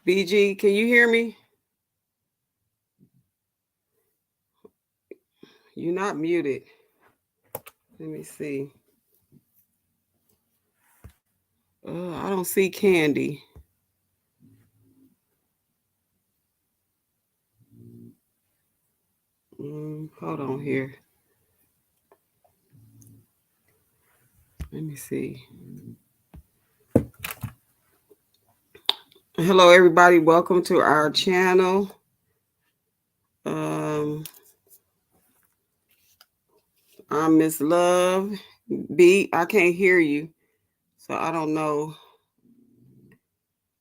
BG, can you hear me? You're not muted. Let me see. I don't see Candy. Hold on here. Let me see. Hello, everybody. Welcome to our channel. I'm Miss Love. B, I can't hear you, so I don't know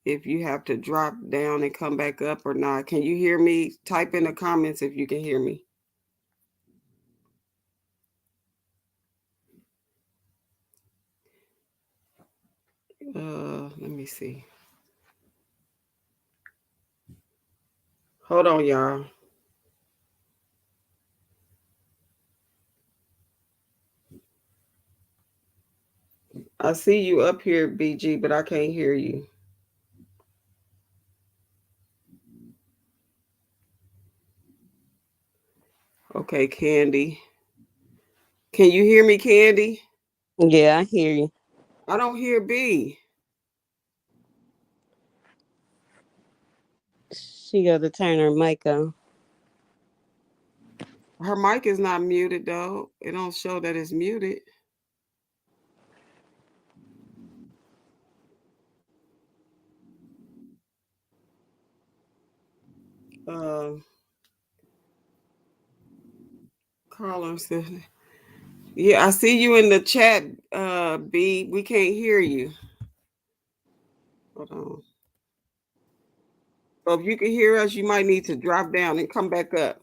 if you have to drop down and come back up or not. Can you hear me? Type in the comments if you can hear me. Let me see. Hold on, y'all. I see you up here, BG, but I can't hear you. Okay, Candy. Can you hear me, Candy? Yeah, I hear you. I don't hear B. She got to turn her mic on. Her mic is not muted though. It don't show that it's muted. Uh, Carla said, yeah, I see you in the chat, B. We can't hear you. Hold on. So if you can hear us, you might need to drop down and come back up.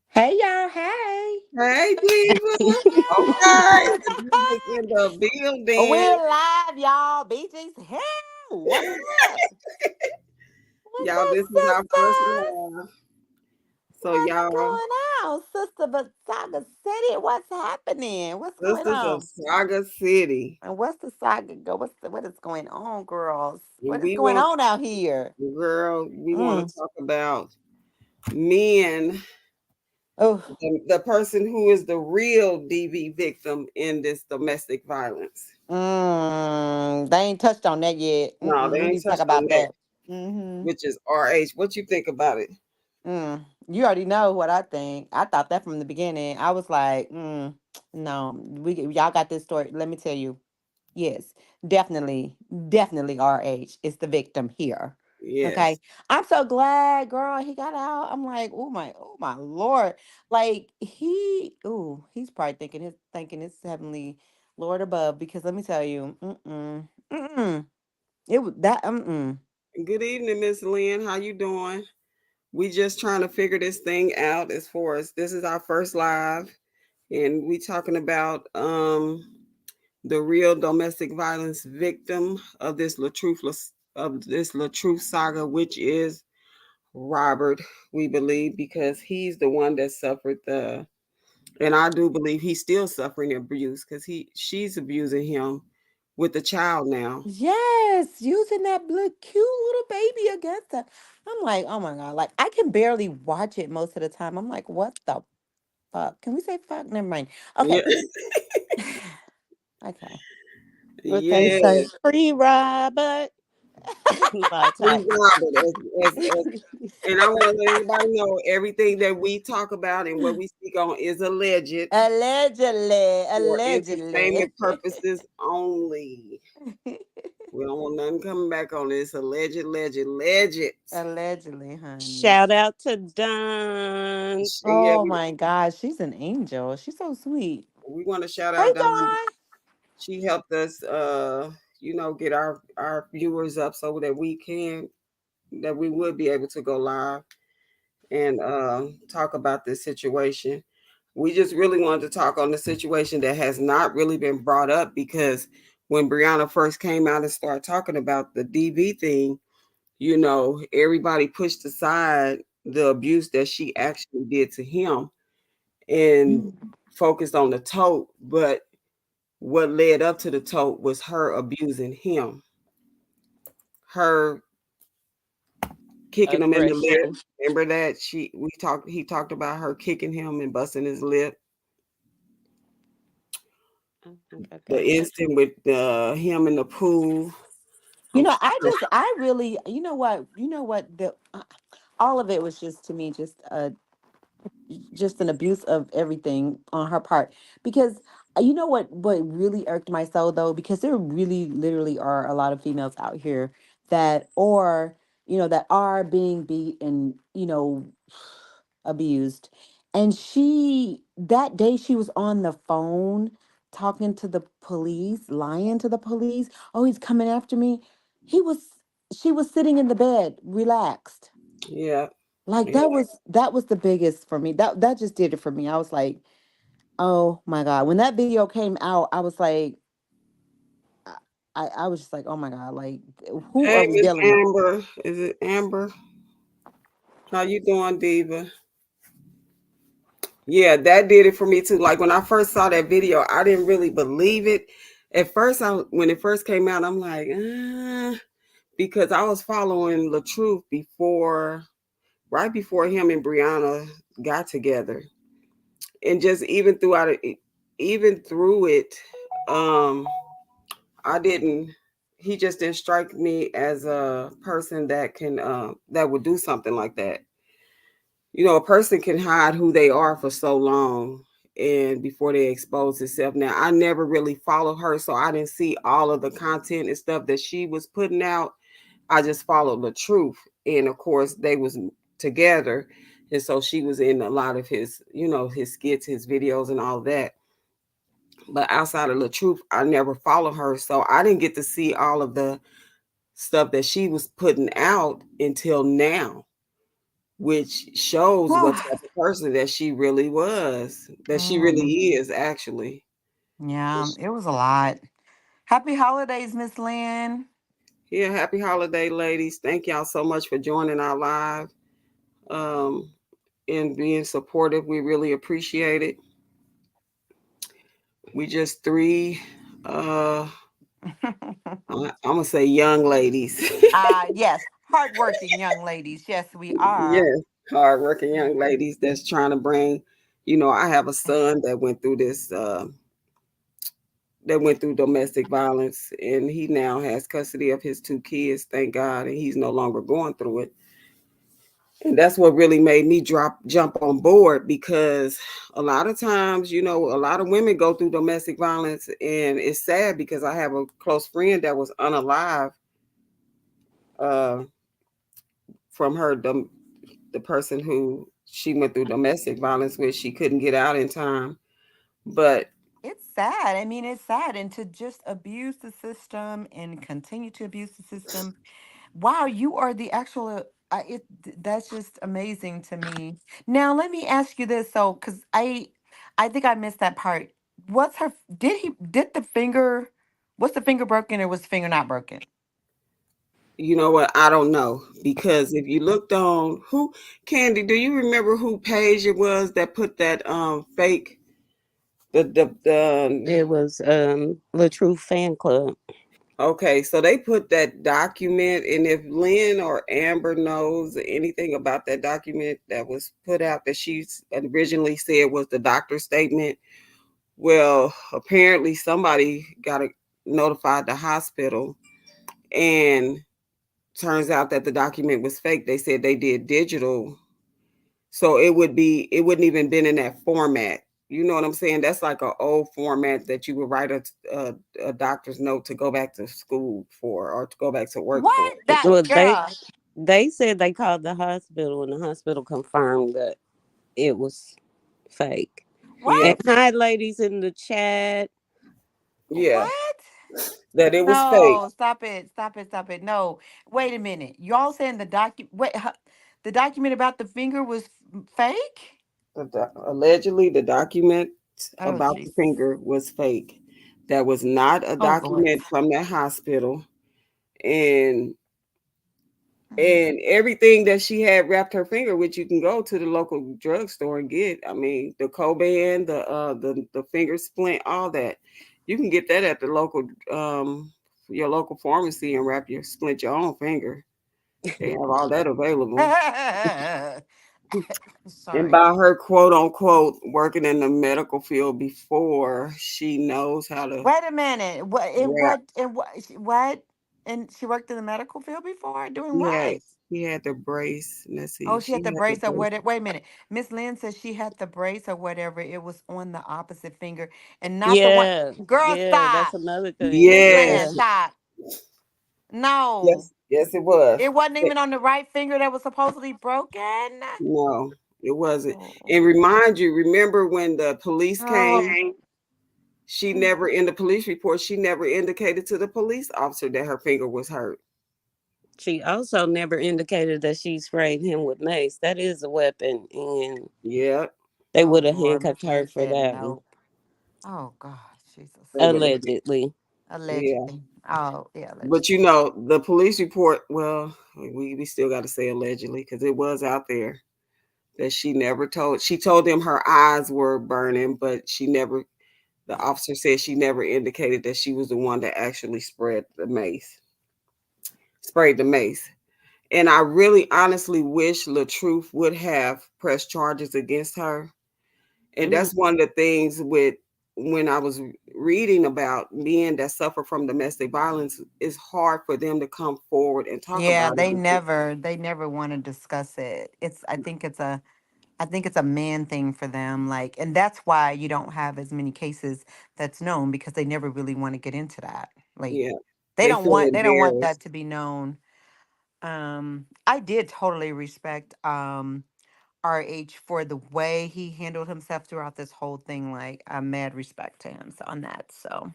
Hey y'all, hey. Hey, Diva. Okay. The Diva's in the building. We're live, y'all. BG's here. What's up? What's Y'all, up, this is our first sisters? live. So What's y'all, going on, Sister Saga City? What's happening? What's going Sisters of on? Saga City. And what's the saga go? What is going on, girls? What is We going want, on out here? girl, we want Mm. to talk about men, Oh, the person who is the real DV victim in this domestic violence. they ain't touched on that yet. No, they We ain't need to talk touched on about that, that. Mm-hmm. which is RH. What you think about it? You already know what I think. I thought that from the beginning. I was like, no, y'all got this story. Let me tell you. Yes, definitely RH is the victim here. Yes. Okay. I'm so glad, girl, he got out. I'm like, oh my Lord. Like he's probably thinking his heavenly Lord above, because let me tell you, it was that Good evening, Miss Lynn. How you doing? We just trying to figure this thing out as far as this is our first live, and we talking about the real domestic violence victim of this LaTruth saga, which is Robert. We believe, because he's the one that suffered the, and I do believe he's still suffering abuse because she's abusing him with the child now. yes, using that little cute little baby against her. I'm like, oh my God. Like, I can barely watch it most of the time. I'm like, what the fuck? Can we say fuck? Never mind. Yeah. Okay. Okay. What they say, Yes. free Robert. By Free type. Robert, and I want to let everybody know everything that we talk about and what we speak on is alleged Allegedly. for Allegedly. entertainment purposes only. We don't want nothing coming back on this. Alleged. Allegedly, honey. Shout out to Don. Yeah, Oh my God. She's an angel. She's so sweet. we want to shout Hey, out Dawn. Dawn. She helped us, get our viewers up so that we would be able to go live and talk about this situation. We just really wanted to talk on the situation that has not really been brought up, because when Brianna first came out and started talking about the DV thing, everybody pushed aside the abuse that she actually did to him and focused on the tote. But what led up to the tote was her abusing him, her kicking him in the lip. Aggression. Remember that he talked about her kicking him and busting his lip. I think I The got that. instant with him in the pool. You I'm know, sure. I really, you know what, all of it was just to me just an abuse of everything on her part. Because you know what really irked my soul though, because there really literally are a lot of females out here that or that are being beat and abused. And she that day she was on the phone talking to the police, lying to the police. Oh, he's coming after me. He was She was sitting in the bed, relaxed. Yeah, Like yeah. that was the biggest for me. That just did it for me. I was like, "Oh my God." When that video came out, I was like I I was just like, "Oh my God, like who are Hey, we Miss dealing with?" Amber. Is it Amber? How you doing, Diva? Yeah, that did it for me too. Like when I first saw that video, I didn't really believe it. At first, when it first came out, I'm like, because I was following LATRUTH right before him and Brianna got together, and just even through it, um, I didn't. He just didn't strike me as a person that would do something like that. A person can hide who they are for so long and before they expose itself. Now, I never really followed her, so I didn't see all of the content and stuff that she was putting out. I just followed LATRUTH, and of course they was together, and so she was in a lot of his skits, his videos, and all that. But outside of LATRUTH, I never followed her, so I didn't get to see all of the stuff that she was putting out until now, which shows what type of person that she really was, that she really Mm, is actually. yeah, it was a lot. Happy holidays, Miss Lynn. Yeah, happy holiday, ladies. Thank y'all so much for joining our live um, and being supportive. We really appreciate it. We just three, I'm gonna say young ladies. Yes, hardworking young ladies. Yes, we are. Yes, hardworking young ladies that's trying to bring. I have a son that went through domestic violence, and he now has custody of his two kids, thank God, and he's no longer going through it. And that's what really made me jump on board, because a lot of times, a lot of women go through domestic violence, and it's sad because I have a close friend that was unalive uh, from the person who she went through domestic violence with. She couldn't get out in time, but It's sad. I mean, it's sad. And to just abuse the system and continue to abuse the system. Wow, you are the actual. That's just amazing to me. Now, let me ask you this, so because I think I missed that part. What's her? Did the finger? Was the finger broken or was the finger not broken? you know what? I don't know, because if you looked on who Candy, do you remember who page it was that put that fake the It was LaTrue Fan Club. okay, so they put that document, and if Lynn or Amber knows anything about that document that was put out that she originally said was the doctor's statement, well, apparently somebody notified the hospital, and turns out that the document was fake. They said they did digital, so it wouldn't even been in that format. You know what I'm saying? That's like an old format that you would write a doctor's note to go back to school for, or to go back to work for. What that Well, girl? they said they called the hospital and the hospital confirmed that it was fake. Yeah, And What? hi, ladies in the chat. yeah, What? that it was fake. No, stop it, stop it, stop it. No, wait a minute. Y'all saying the document about the finger was fake? Allegedly, the document Oh, about the jeez. finger was fake. That was not a Oh, Lord. document from that hospital, and Mm. and everything that she had wrapped her finger, which you can go to the local drugstore and get. I mean, the Coban, the finger splint, all that. You can get that at the local your local pharmacy and wrap your splint your own finger. They have all that available. And Sorry. by her quote unquote working in the medical field before, she knows how to Wait a minute. What? In wrap. what? In what? What? And she worked in the medical field before. Doing He had what? he had the brace. Let's Oh, see, she had she the had the brace or brace. what? Wait a minute. Miss Lynn says she had the brace or whatever. It was on the opposite finger and not the one. Yeah, Girl, yeah, that's stop. another thing. Miss Yeah, Lynn, Yes, stop. No, yes, it was. it wasn't even on the right finger that was supposedly broken. No, it wasn't. Oh. And remind you, remember when the police Oh. came, she never, in the police report, she never indicated to the police officer that her finger was hurt. she also never indicated that she sprayed him with mace. That is a weapon, and Yeah, they Oh would have Lord, Miss handcuffed her Lynn for said that one, nope. Oh God, Jesus. they would have. allegedly. Yeah. Allegedly. Oh yeah, But allegedly. the police report, well, we still got to say allegedly because it was out there that she never told. She told them her eyes were burning, but she never, the officer said she never indicated that she was the one that actually sprayed the mace. And I really honestly wish LaTruth would have pressed charges against her. And Mm. that's one of the things with when I was reading about men that suffer from domestic violence, it's hard for them to come forward and talk Yeah, about it because they never want to discuss it. I think it's a man thing for them, like, and that's why you don't have as many cases that's known because they never really want to get into that. Like, yeah, they they don't feel want they don't want embarrassed. that to be known. I did totally respect RH for the way he handled himself throughout this whole thing. Like, I'm mad respect to him on that. So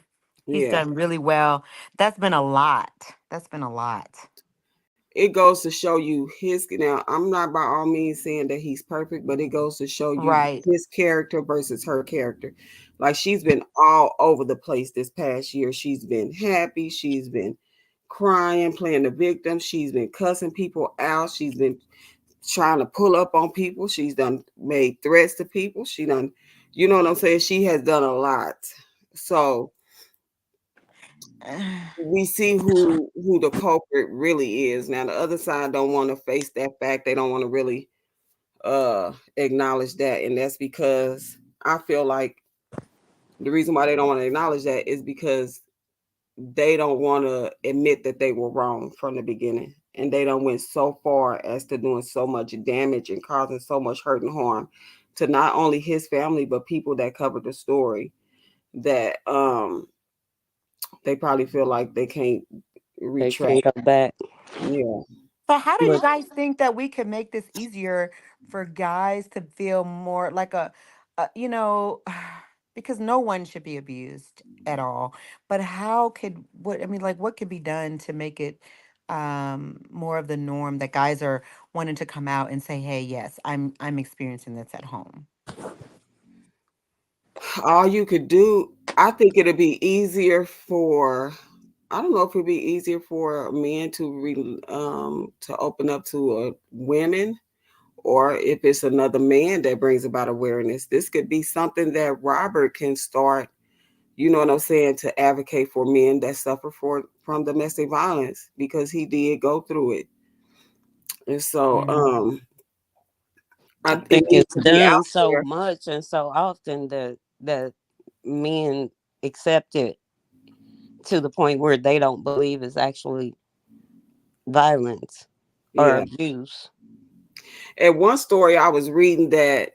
he's Yeah. done really well. That's been a lot. That's been a lot. It goes to show you his now. I'm not by all means saying that he's perfect, but it goes to show you Right. his character versus her character. Like she's been all over the place this past year. She's been happy, she's been crying, playing the victim, she's been cussing people out, she's been trying to pull up on people, she's done made threats to people, she done, you know what I'm saying? She has done a lot. So we see who the culprit really is. Now the other side don't want to face that fact. They don't want to really acknowledge that, and that's because I feel like the reason why they don't want to acknowledge that is because they don't want to admit that they were wrong from the beginning, and they don't went so far as to doing so much damage and causing so much hurt and harm to not only his family but people that covered the story, that they probably feel like they can't They retract. can't go back. Yeah. So, how do you But guys think that we could make this easier for guys to feel more like because no one should be abused at all. But how could what I mean, like, what could be done to make it more of the norm that guys are wanting to come out and say, "Hey, yes, I'm experiencing this at home." All you could do, I think it'd be easier for, I don't know if it'd be easier for men to open up to women, or if it's another man that brings about awareness. This could be something that Robert can start, you know what I'm saying, to advocate for men that suffer from domestic violence because he did go through it. And so Mm. I it think needs it's to be done out so there. much and so often that men accept it to the point where they don't believe it's actually violence or Yeah. abuse. At one story I was reading that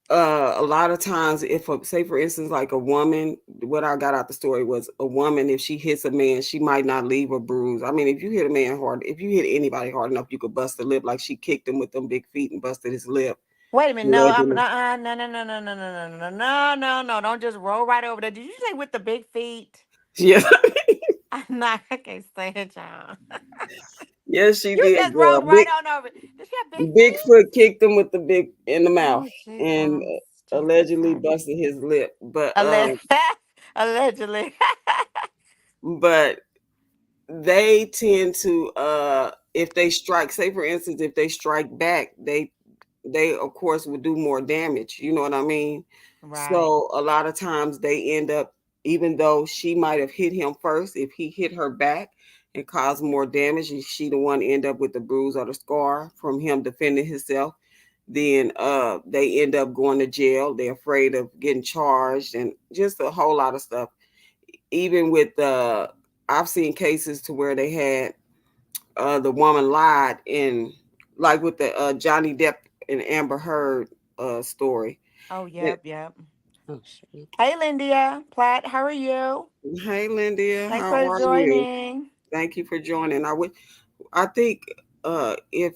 a lot of times if say for instance like a woman, what I got out the story was a woman, if she hits a man she might not leave a bruise. I mean, if you hit a man hard, if you hit anybody hard enough you could bust a lip, like she kicked him with them big feet and busted his lip Wait a minute, no, allegedly. no, no, no, no, no, no, no, no, no, no, no, no, don't just roll right over there. Did you say with the big feet? Yeah. I'm not. I can't say it, y'all. Yes she You did, just girl. rolled right on over. Does she have big feet? Bigfoot kicked him with the big in the mouth Oh, and Jesus. Jesus. allegedly busted his lip, Alleg- Allegedly. but they tend to if they strike, say for instance if they strike back, they of course would do more damage, you know what I mean? Right. So a lot of times they end up even though she might have hit him first. If he hit her back and caused more damage, and she the one end up with the bruise or the scar from him defending himself, then they end up going to jail. They're afraid of getting charged and just a whole lot of stuff. Even with I've seen cases to where they had the woman lied in, like with the Johnny Depp and Amber Heard story. Oh, And, yep, yep. Oh shit. Hey, Lindia Platt, how are you? hey, Linda, Thanks how for are you? joining. Thank you for joining. I think if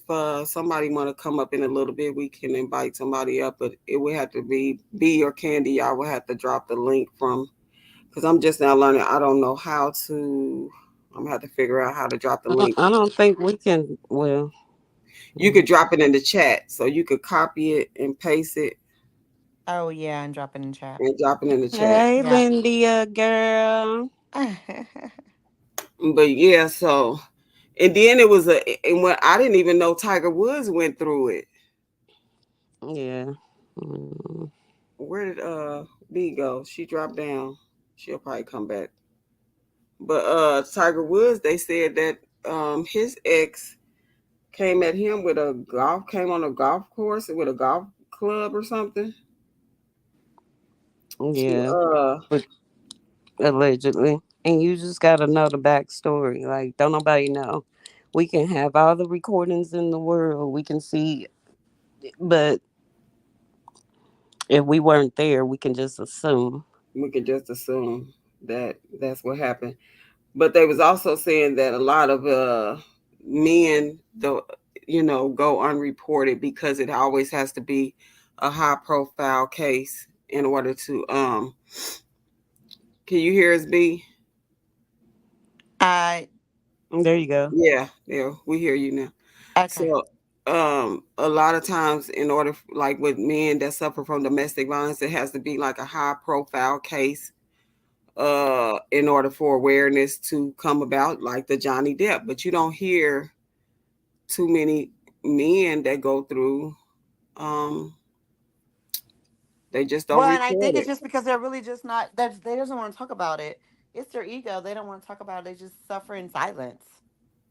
somebody want to come up in a little bit, we can invite somebody up, but it would have to be B or Candy. I would have to drop the link from, because I'm just now learning. I don't know how to. I'm gonna have to figure out how to drop the link. I don't think we can. Well, You could drop it in the chat, so you could copy it and paste it Oh, yeah, and drop it in chat. and drop it in the chat. hey, Yeah. Lindia, girl. But yeah, so and then it was and when I didn't even know Tiger Woods went through it. Yeah. Mm. Where did B go? She dropped down. She'll probably come back. But Tiger Woods, they said that his ex came at him with came on a golf course with a golf club or something. She Yeah. But allegedly, and you just gotta know the backstory. Like, don't nobody know. We can have all the recordings in the world. We can see, but if we weren't there, we can just assume. we could just assume that that's what happened. But they was also saying that a lot of men go unreported because it always has to be a high profile case in order to can you hear us, B? I There you go. Yeah, yeah, we hear you now. Okay. So a lot of times in order like with men that suffer from domestic violence, it has to be like a high profile case in order for awareness to come about, like the Johnny Depp. But you don't hear too many men that go through um they just don't Well, and I report think it's it. just because they're really just not. They doesn't want to talk about it. It's their ego. They don't want to talk about it. They just suffer in silence,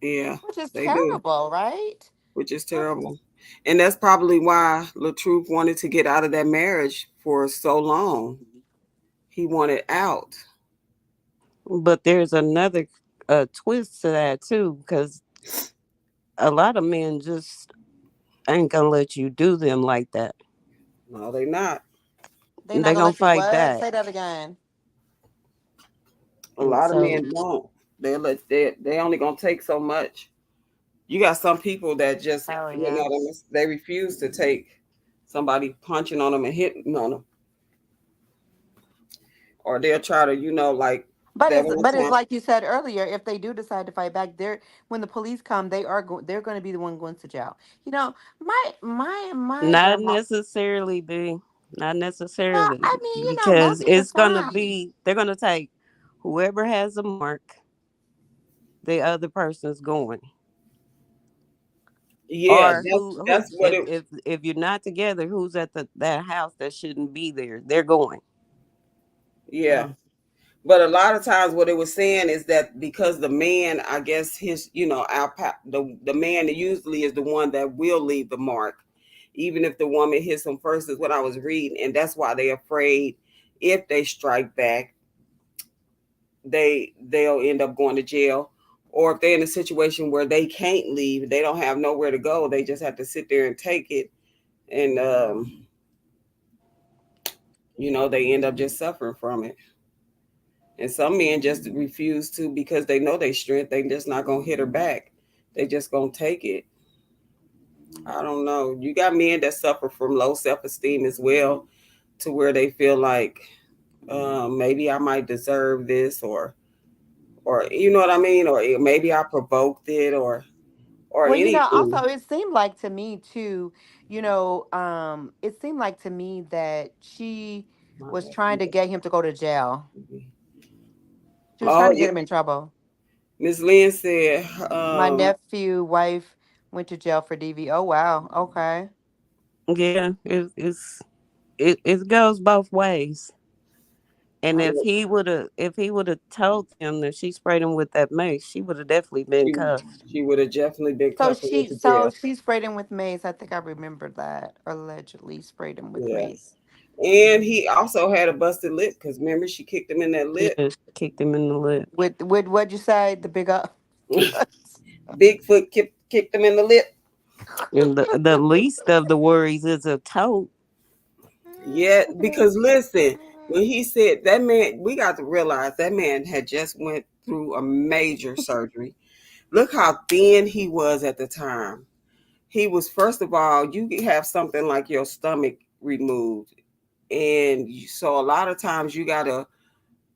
Yeah, which is they do, terrible, right? which is That's terrible. And that's probably why LaTruth wanted to get out of that marriage for so long. He wanted out. But there's another twist to that too, because a lot of men just ain't gonna let you do them like that. No, they not. They're not They gonna gonna let you fight what? back, Say that again. A and lot of so men won't. They only gonna take so much. You got some people that just Oh yeah. they refuse to take somebody punching on them and hitting on them, or they'll try to like that one But it's time. like you said earlier. If they do decide to fight back, they're when the police come, they're going to be the one going to jail. You know, my not grandma. necessarily be, not Well, necessarily, I mean, because most of the it's gonna time. be they're gonna take whoever has a mark, the other person's going, Yeah, or who that's what it. if you're not together, who's at that house that shouldn't be there, they're going. Yeah, but a lot of times what it was saying is that because the man, I guess his, the man that usually is the one that will leave the mark, even if the woman hits him first, is what I was reading, and that's why they're afraid if they strike back, they'll end up going to jail. Or if they're in a situation where they can't leave, they don't have nowhere to go, they just have to sit there and take it, and they end up just suffering from it. And some men just refuse to because they know their strength. They just not gonna hit her back. They just gonna take it. I don't know. You got men that suffer from low self esteem as well, to where they feel like maybe I might deserve this, or you know what I mean, or maybe I provoked it, or Well, also anything. it seemed like to me too, it seemed like to me that she My was trying to bad. get him to go to jail. She was trying Oh to yeah, get him in trouble. Miss Lynn said, My nephew wife went to jail for DV. Oh wow. Okay. Yeah, it goes both ways. And I know if he would have told them that she sprayed him with that mace, she would have definitely been she cuffed. she would have definitely been So cuffed and went she to so jail. she sprayed him with mace. I think I remember that. Allegedly sprayed him with Yeah. mace. And he also had a busted lip because remember she kicked him in that lip. Just kicked him in the lip. With what'd you say? The big up. Bigfoot kicked him in the lip. And the least of the worries is a tote. Yeah, because listen, when he said that man, we got to realize that man had just went through a major surgery. Look how thin he was at the time. He was, first of all, you could have something like your stomach removed, and so a lot of times you gotta.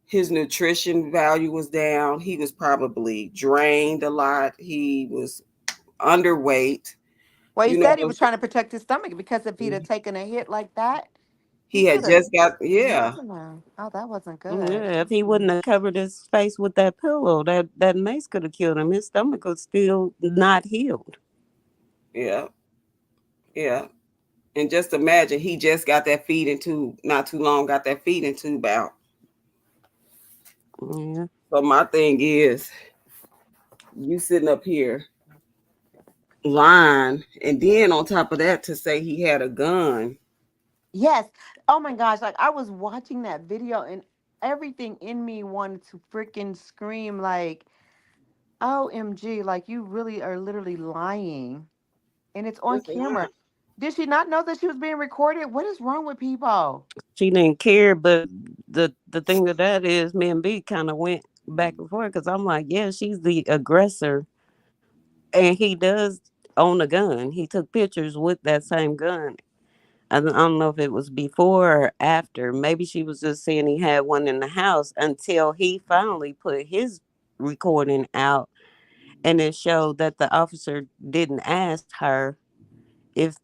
His nutrition value was down. He was probably drained a lot. He was underweight. Well, he You know, said he was trying to protect his stomach because if he'd have taken a hit like that, he he had could have. just got, yeah, Yeah. Oh, that wasn't good. Yeah, if he wouldn't have covered his face with that pillow, that mace could have killed him. His stomach was still not healed. yeah, yeah. And just imagine he just got that feeding tube not too long, got that feeding tube out. Yeah. So my thing is, you sitting up here lying, and then on top of that, to say he had a gun. Yes. Oh my gosh. Like I was watching that video and everything in me wanted to freaking scream like, OMG, like you really are literally lying. And it's on Just camera. lying. Did she not know that she was being recorded? What is wrong with people? She didn't care, but the thing of that is, me and B kind of went back and forth because I'm like, yeah, she's the aggressor, and he does own a gun. He took pictures with that same gun. I don't know if it was before or after. Maybe she was just saying he had one in the house until he finally put his recording out, and it showed that the officer didn't ask her if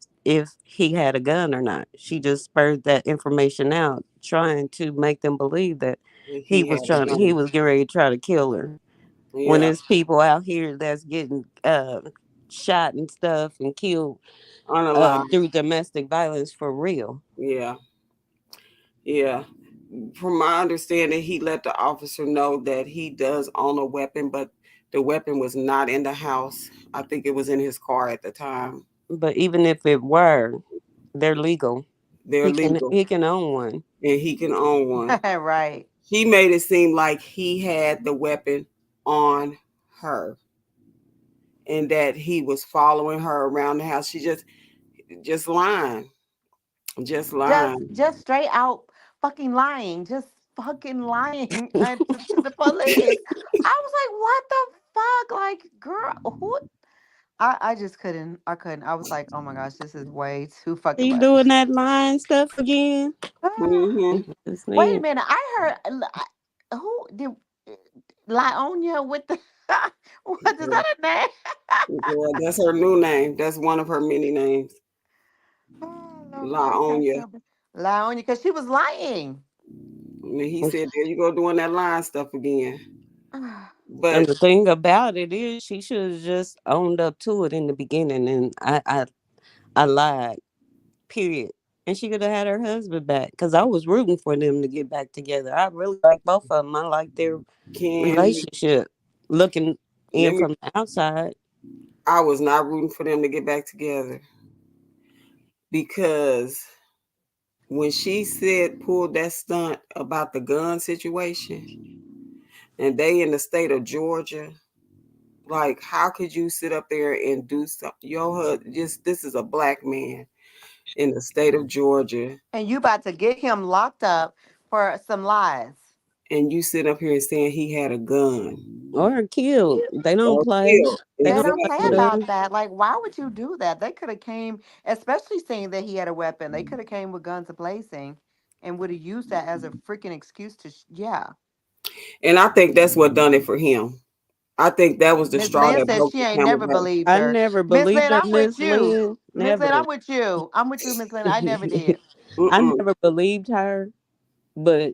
he had a gun or not. She just spurred that information out, trying to make them believe that He had a he gun. was getting ready to try to kill her. When Yeah, there's people out here that's getting shot and stuff and killed unalive. through domestic violence for real. Yeah, yeah. From my understanding, he let the officer know that he does own a weapon, but the weapon was not in the house. I think it was in his car at the time. But even if it were, they're legal. They're legal, He can own one. and he can own one. Right. She made it seem like he had the weapon on her and that he was following her around the house. She just lying. Just lying. Just straight out fucking lying. Just fucking lying to the police. I was like, what the fuck? Like, girl, who I just couldn't. I couldn't. I was like, oh my gosh, this is way too fucking He much. doing that lying stuff again. Hmm. This Wait a man, minute. I heard who did Lionia with the what is Yeah. that a name? Yeah, that's her new name. That's one of her many names. Oh Lord, you gotta Laonia. tell me. Lionia, because she was lying. And he said, there you go doing that lying stuff again. and But the thing about it is, she should have just owned up to it in the beginning, and I lied. Period. And she could have had her husband back because I was rooting for them to get back together. I really like both of them. I like their Candy, relationship. Looking let in me, from the outside, I was not rooting for them to get back together because when she said pulled that stunt about the gun situation and they in the state of Georgia, like how could you sit up there and do something? Your husband, just this is a black man in the state of Georgia, And you about to get him locked up for some lies. and you sit up here and saying he had a gun or killed. They don't or play. killed. They They don't don't play play with Exactly. about us. that. Like, why would you do that? They could have came, especially saying that he had a weapon. They could have came with guns blazing, and would have used that as a freaking excuse to, yeah. And I think that's what done it for him. I think that was the Miss straw Lynn that says broke she the ain't camel never back. believed I her. never Miss believed Lynn, her, I'm with Miss you. Lynn. Miss Lynn, Never. I'm with you. I'm with you, Miss Lynn. I never did. I Mm-mm. never believed her, but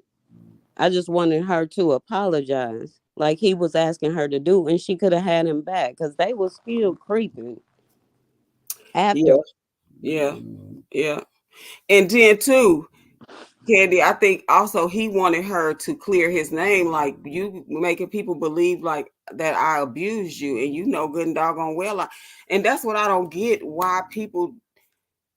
I just wanted her to apologize, like he was asking her to do, and she could have had him back because they were still creeping after. Yeah, yeah, yeah. And then too, Candy, I think also he wanted her to clear his name, like you making people believe like that I abused you, and you know good and doggone well. And that's what I don't get. Why people,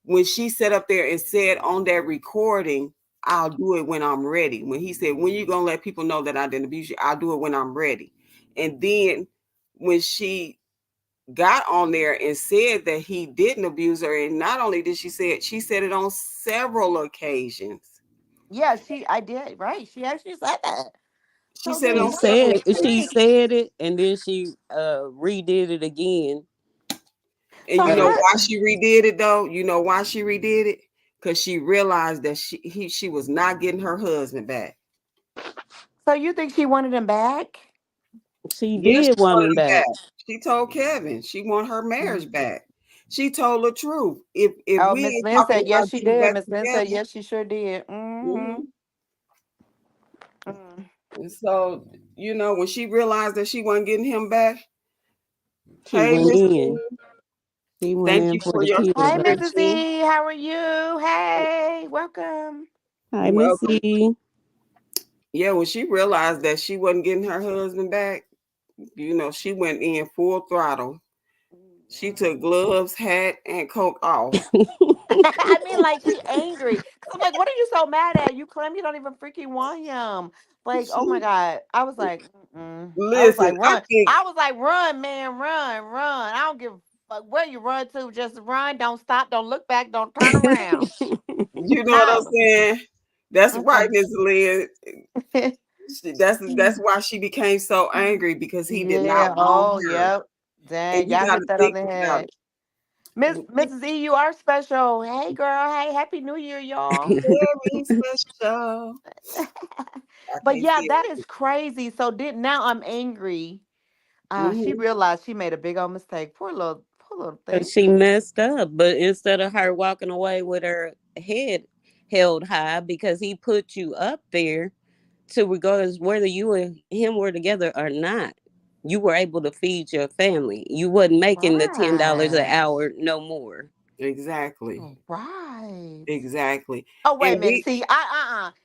when she sat up there and said on that recording, "I'll do it when I'm ready." When he said, "When you gonna let people know that I didn't abuse you?" "I'll do it when I'm ready." And then when she got on there and said that he didn't abuse her, and not only did she said it on several occasions. Yeah, I did, right. She actually said that. She So said it then on She what do several said you she occasions. think? said it, and then she redid it again. And So you At know a what why she redid it though? You know why she redid it? Because she realized that she was not getting her husband back. so you think she wanted him back? she Yeah, she did want wanted him him back. back. She told Kevin she want her Mm. marriage back. She told the truth. If Oh, we Miss ain't Lynn talking said yes, about she getting did. back Miss Lynn said together, yes, she sure did. Mm-hmm. mhm. Mm. And so when she realized that she wasn't getting him back, She hey went Miss in. Lynn, She went thank in you for for the your kids Hey, back. Mrs. subscription. E, how are you? Hey, welcome. Hi, Welcome. Missy. Yeah, when she realized that she wasn't getting her husband back, she went in full throttle. She took gloves, hat, and coat off. I mean, like she angry. Cause I'm like, what are you so mad at? You claim you don't even freaking want him. Like, oh my She, god. I was like, mm-mm. I was listen, like, I run. think I was like, run, man, run, run. I don't give a fuck where you run to. Just run. Don't stop. Don't look back. Don't turn around. you know what I'm No. saying. That's right, Mm-mm. Miss Lynn. That's why she became so angry because he did not Yeah. want Oh, her. yep. And Dang, you y'all got to hit that on think the about head. it. Miss When he Mrs. E, you are special. Hey, girl. Hey, happy New Year, y'all. very special, I But can't yeah, see that it. is crazy. So did now I'm angry. She Hmm. realized she made a big old mistake. Poor little thing. She messed up, but instead of her walking away with her head held high because he put you up there, to regardless whether you and him were together or not, you were able to feed your family. You wasn't making the $10 an Right. hour no more. Exactly, Right. exactly. Oh, wait And a minute. we, See,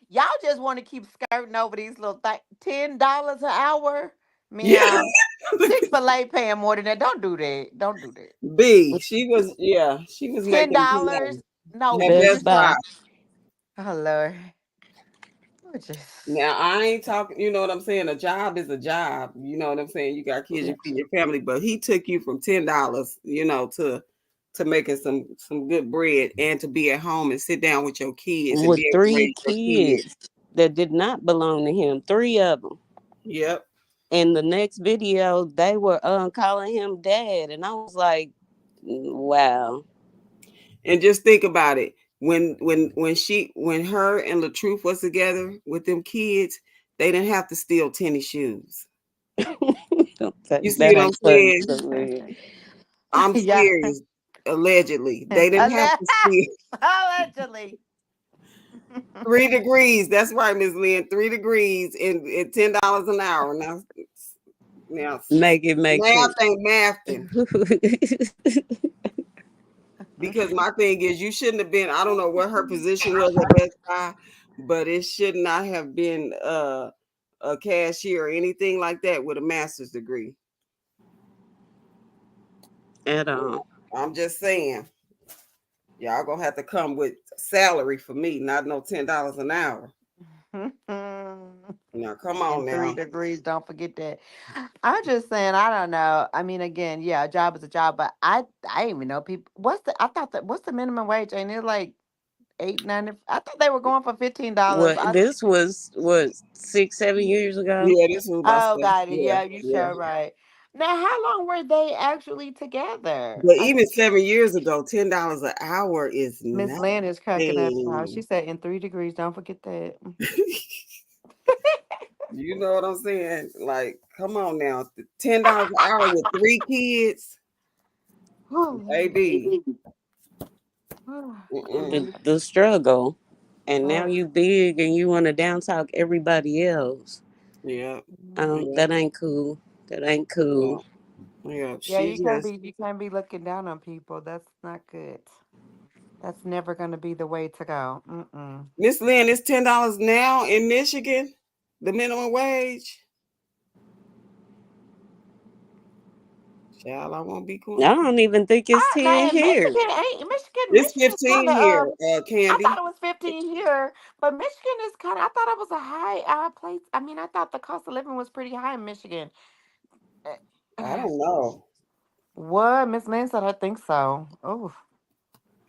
y'all just want to keep skirting over these little $10 an hour. yeah, Meow. Chick-fil-A paying more than that. Don't do that. Don't do that. she was ten making dollars? No, at Best Best just Buy. Buy. oh Lord. Oh, just Now I ain't talking, you know what I'm saying? A job is a job. You know what I'm saying? You got kids, yeah. you feed your family, but he took you from $10, to making some good bread and to be at home and sit down with your kids and With be able to three raise your kids. kids that did not belong to him, three of them. Yep. In the next video, they were calling him dad, and I was like, wow. And just think about it. When her and LaTruth was together with them kids, they didn't have to steal tennis shoes. You see That what I'm ain't funny saying? to me. I'm Yeah. serious. Allegedly. They didn't have to steal Allegedly. 3 degrees. That's right, Miss Lynn. 3 degrees and $10 an hour. Now, Make it make math sense. ain't mathing. Because my thing is, you shouldn't have been. I don't know what her position was at Best Buy, but it should not have been a cashier or anything like that with a master's degree. At all. I'm just saying, y'all gonna have to come with salary for me, not no $10 an hour. Now, come on And three now. degrees, don't forget that. I'm just saying, I don't know. I mean, again, yeah, a job is a job, but I didn't even know people. I thought that what's the minimum wage? And it's like 8.90. I thought they were going for $15. What this was what 6, 7 years ago. Yeah, this was about Oh, stuff. got it. Yeah, Yeah, you yeah. sure right. Now, how long were they actually together? But even 7 years ago, $10 an hour is Miss Lynn is cracking up. She nothing. said in 3 degrees. Don't forget that. You know what I'm saying? Like, come on now. $10 an hour with 3 kids, Oh, baby. The Mm-mm. the struggle, and now oh, you big and you want to down talk everybody else. Yeah, mm. yeah, That ain't cool. That ain't yeah, cool. yeah. Yeah, She just you can't be looking down on people. That's not good. That's never going to be the way to go. Mm-mm. Miss Lynn, it's $10 now in Michigan, the minimum wage. Child, I won't be I going. don't even think it's Now 10 in here. Michigan, ain't Michigan? It's Michigan's kind 15 of here, I thought Candy. it was 15 here, but Michigan is kind of. I thought it was a high place. I mean, I thought the cost of living was pretty high in Michigan. Uh, I uh, don't know. What Miss Lynn said, I think so. Oh,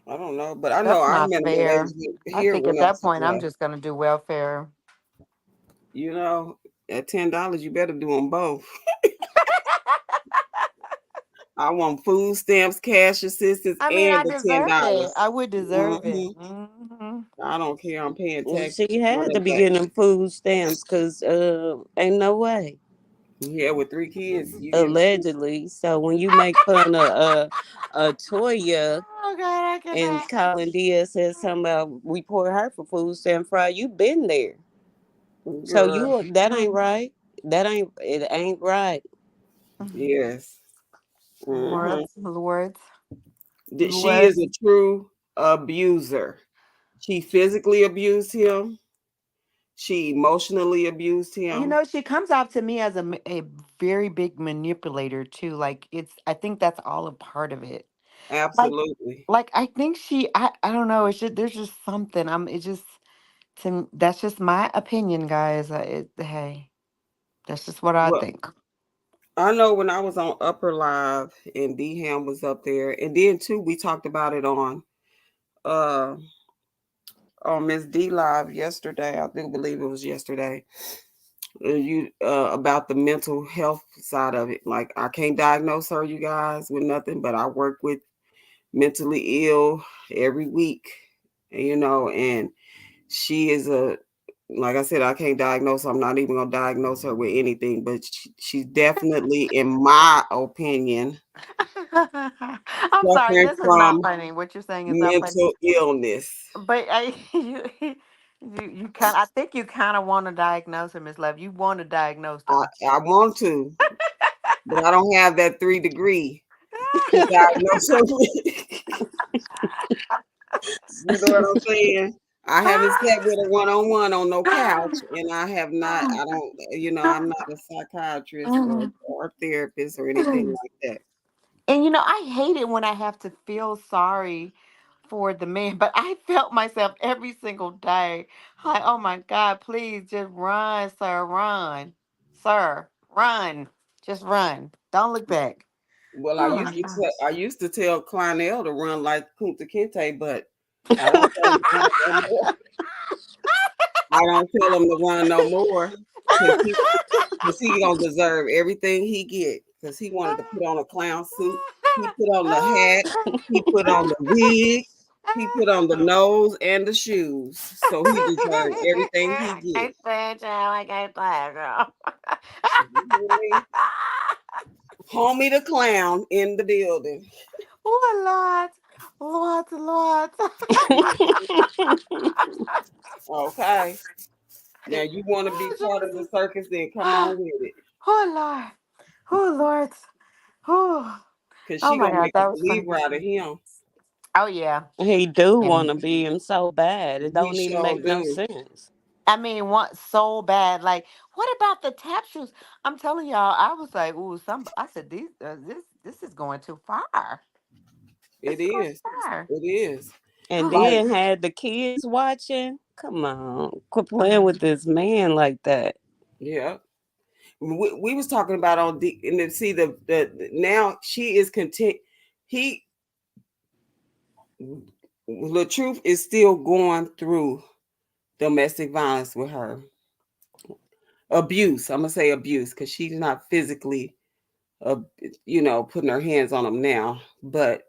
I don't know, but I know that's our not minimum fair. wage I here think at went up that some point, I'm more. just gonna do welfare. You know, at $10, you better do them both. I want food stamps, cash assistance, I mean, and I the $10. deserve it. I would deserve it. Hmm. Hmm. I don't care. I'm paying Well, taxes. she Run had to it be back. getting food stamps because ain't no way. Yeah, with 3 kids, you get food. Allegedly. So when you make fun of Toya Oh God, I and cannot. Colin Diaz says something about report her for food stamp fraud, you been there. So Girl, you that ain't right. That ain't it ain't right. yes. Lord, Hmm. Lord, She Lord. is a true abuser. She physically abused him. She emotionally abused You him. know, she comes off to me as a very big manipulator too. Like it's, I think that's all a part of it. Like, Absolutely. I think I don't know. It's just there's just something. It just that's just my opinion, guys. Hey, that's just what I Well, think. I know when I was on Upper Live and D Ham was up there, and then too we talked about it uh on Miss D Live yesterday. I do believe it was yesterday. You about the mental health side of it. Like I can't diagnose her, you guys, with nothing, but I work with mentally ill every week, and she is a like I said, I can't diagnose her. I'm not even gonna diagnose her with anything, but she's definitely, in my opinion, I'm sorry. suffering This is not from funny. What you're saying is not funny. mental illness. But you kind. I think you kind of want to diagnose her, Miss Love. You want to diagnose I, her. I want to, but I don't have that 3 degree to diagnose her with. You know what I'm saying? I haven't sat with a one-on-one on no couch, and I have not. I don't. I'm not a psychiatrist or therapist or anything like that. And I hate it when I have to feel sorry for the man, but I felt myself every single day. Like, oh my God, please just run, sir, run. Sir, run. Just run. Don't look back. Well, Oh my gosh. I used to tell Clonel to run like Kunta Kinte, but I don't tell him to run no more. I don't tell him to run no more because he don't deserve everything he get. Because he wanted to put on a clown suit, he put on the hat, he put on the wig, he put on the nose and the shoes. So he deserved everything he I get. can't stand you. I can't stand you. You hear me? Homie the clown in the building. Oh, Lord. Lord, Lord. Okay. Now you want to be Oh, part of the Jesus. circus, then come on with it. Oh, Lord. Oh, Lord. Oh, Cause oh she my gonna God. make a That was funny. believer out of him. Oh, yeah. He do want And to be him so bad. It He don't even sure make no do. sense. I mean, what so bad? Like, what about the tap shoes? I'm telling y'all, I was like, ooh, I said, this is going too far. This It is going is. too far. It is. And Oh, Like, then had the kids watching. Come on, quit playing with this man like that. yeah. We was talking about on and then see now she is content. He the truth is still going through domestic violence with her. Abuse. I'm gonna say abuse because she's not physically uh, putting her hands on him now, but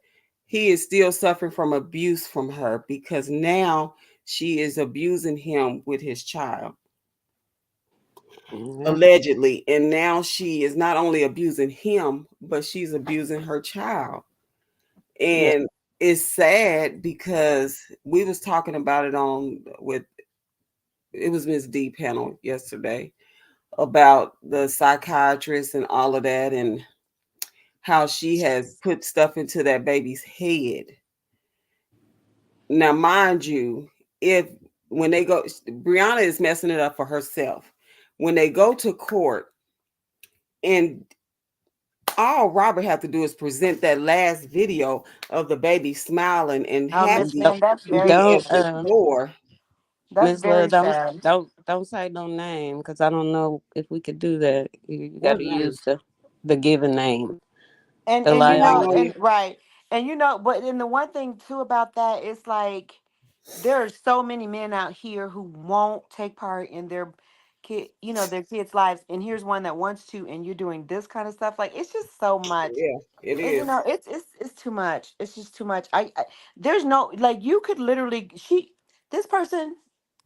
he is still suffering from abuse from her because now she is abusing him with his child, Yeah. allegedly. And now she is not only abusing him, but she's abusing her child. Yeah. And it's sad because we was talking about it on with it was Miss D panel yesterday about the psychiatrist and all of that and how she has put stuff into that baby's head Now, mind you, if when they go, Brianna is messing it up for herself. When they go to court, and all Robert have to do is present that last video of the baby smiling and Oh, Miss happy Don't Lynn, that's and very being don't at the sad. door. That's Miss Love, very sad. don't say no name because I don't know if we could do that. You got What to name? use the given name, the And you lie know, on you. Lionel. and right. And you know, but then the one thing too about that is like there are so many men out here who won't take part in their kid, you know, their kids' lives. And here's one that wants to, and you're doing this kind of stuff. Like it's just so much. Yeah, it And, you is. know, it's too much. It's just too much. There's no like you could literally this person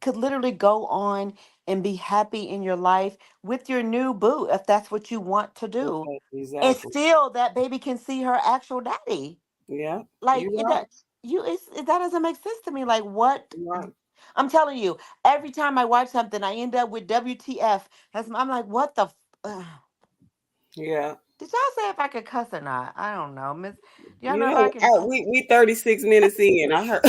could literally go on and be happy in your life with your new boo if that's what you want to do. Okay, And exactly. still that baby can see her actual daddy. Yeah, Like you're it right. that that doesn't make sense to me. Like what You're right. I'm telling you, every time I watch something, I end up with WTF. I'm like, what the Yeah. did y'all say if I could cuss or not? I don't know. Miss do y'all You know if I know, can cuss? we 36 minutes in. I heard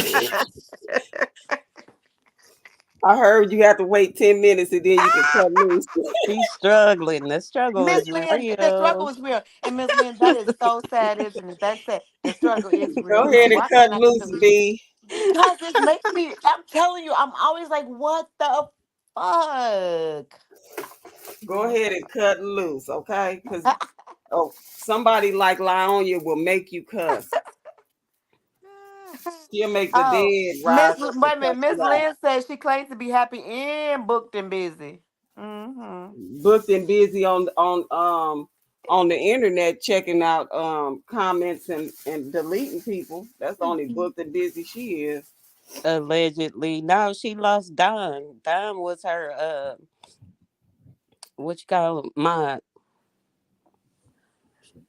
I heard you have to wait 10 minutes and then you can cut loose. She's struggling. The struggle Miss is Lynn, the struggle real. is real. And Miss Lynn, that is so sad, isn't it? That's it. The struggle is real. Go So ahead and what cut can I loose, do? B. Because it makes me, I'm telling you, I'm always like, what the fuck? Go ahead and cut loose, okay? Because oh, somebody like Lionia will make you cuss. She'll make the Oh, dead rise Miss, up and wait a minute. cuss Miss you out. Lynn says she claims to be happy and booked and busy. Mm-hmm. Booked and busy on the internet checking out comments and deleting people. That's the only booked and busy she is. Allegedly. No, she lost Don. Don was her what you call him? My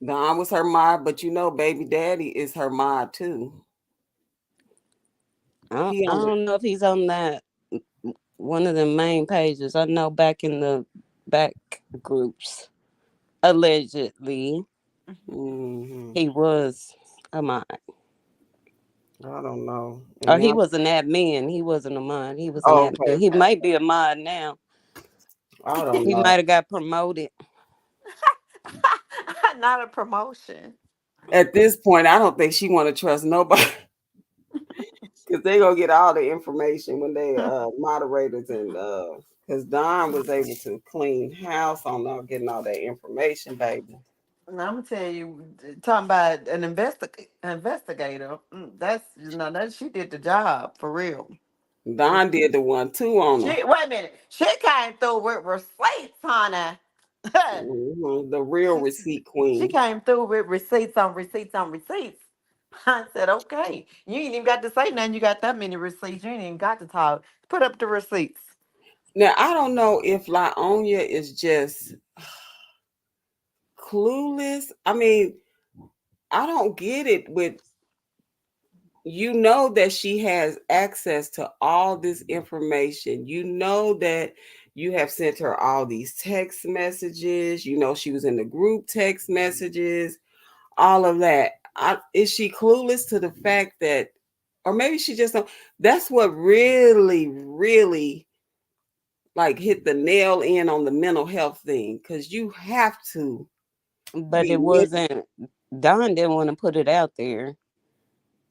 Don was her mod, but you know, baby daddy is her mod too. He I on the don't know if he's on that one of the main pages. I know back in the back groups. Allegedly. hmm He was a mod. I don't know. And Or he now, was an admin. He wasn't a mod. He was an oh, admin. okay, He might be a mod now. I don't He know. might have got promoted. Not a promotion. At this point, I don't think she want to trust nobody because they gonna get all the information when they moderators and because Don was able to clean house on getting all that information, baby. And I'm gonna tell you, talking about an investigator. That's that she did the job for real. Don did the one too on She her. wait a minute. She came through with receipts, honey. The real she receipt she queen. came through with receipts on receipts on receipts. I said, okay. You ain't even got to say nothing. You got that many receipts. You ain't even got to talk. Put up the receipts. Now I don't know if Lionia is just clueless. I mean, I don't get it with you know that she has access to all this information. You know that you have sent her all these text messages. You know she was in the group text messages, all of that. Is she clueless to the fact that, or maybe she just don't? That's what really, really like hit the nail in on the mental health thing because you have to But be. it wasn't Don didn't want to put it out there.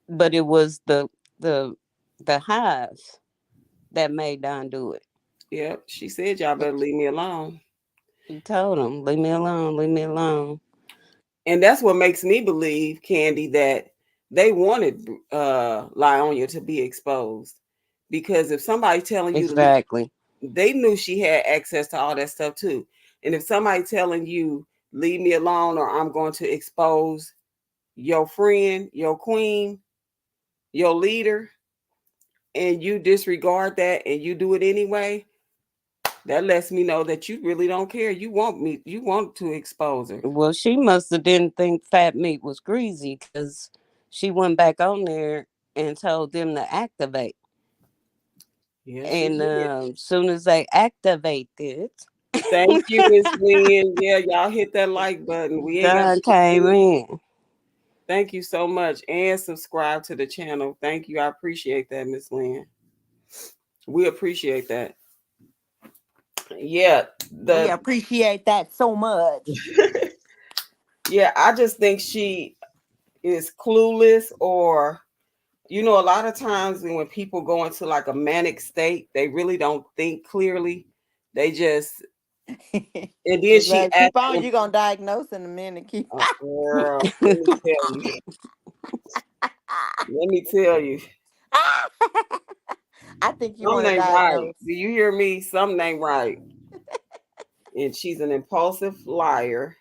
But it was the the highs that made Don do it. Yep, she said y'all better leave me alone. He told him, leave me alone, leave me alone. And that's what makes me believe, Candy, that they wanted Lionia to be exposed. Because if somebody telling you to leave, Exactly. they knew she had access to all that stuff too. And if somebody telling you leave me alone or I'm going to expose your friend, your queen, your leader, and you disregard that and you do it anyway, that lets me know that you really don't care. You want to expose her. Well, she must have didn't think fat meat was greasy because she went back on there and told them to activate. Yeah, she And did. soon as they activated, Thank you, Miss Lynn. Yeah, y'all hit that like button. We ain't got Don to came do in. Thank you so much. And subscribe to the channel. Thank you. I appreciate that, Miss Lynn. We appreciate that. Yeah, We the appreciate that so much. yeah, I just think she is clueless, or a lot of times when people go into like a manic state, they really don't think clearly. They just and then she Keep on. asking, You're going to diagnose in a minute. Keep girl, let me tell you. Let me tell you. I think you want Something to ain't right. diagnose. Do you hear me? Something ain't right. And she's an impulsive liar.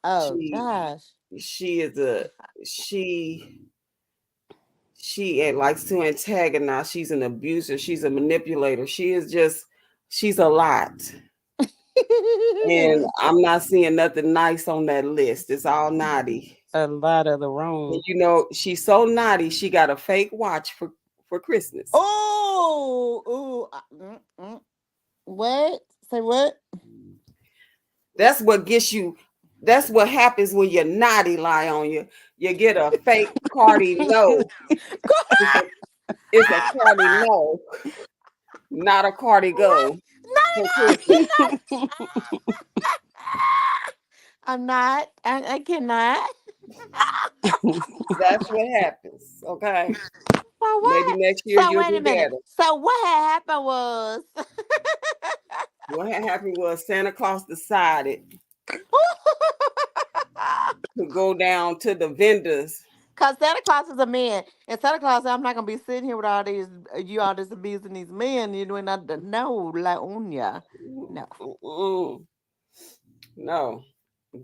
Oh, She gosh. she is a she likes to antagonize. She's an abuser. She's a manipulator. She's a lot. And I'm not seeing nothing nice on that list. It's all naughty. A lot of the And wrong. she's so naughty. She got a fake watch for Christmas. Oh, ooh. What? Say what? That's what gets you. That's what happens when your naughty lie on you. You get a fake Cardi no. It's a, it's a Cardi no, not a Cardi What? go No, for no, Christmas. I'm not. I cannot. That's what happens. Okay. So Maybe what? next year So you'll wait a do minute. better. So what had happened was, What had happened was Santa Claus decided to go down to the vendors. cause Santa Claus is a man, and Santa Claus said, "I'm not gonna be sitting here with all these you all this abusing these men. You doing not no la unya, no." Mm-mm. No,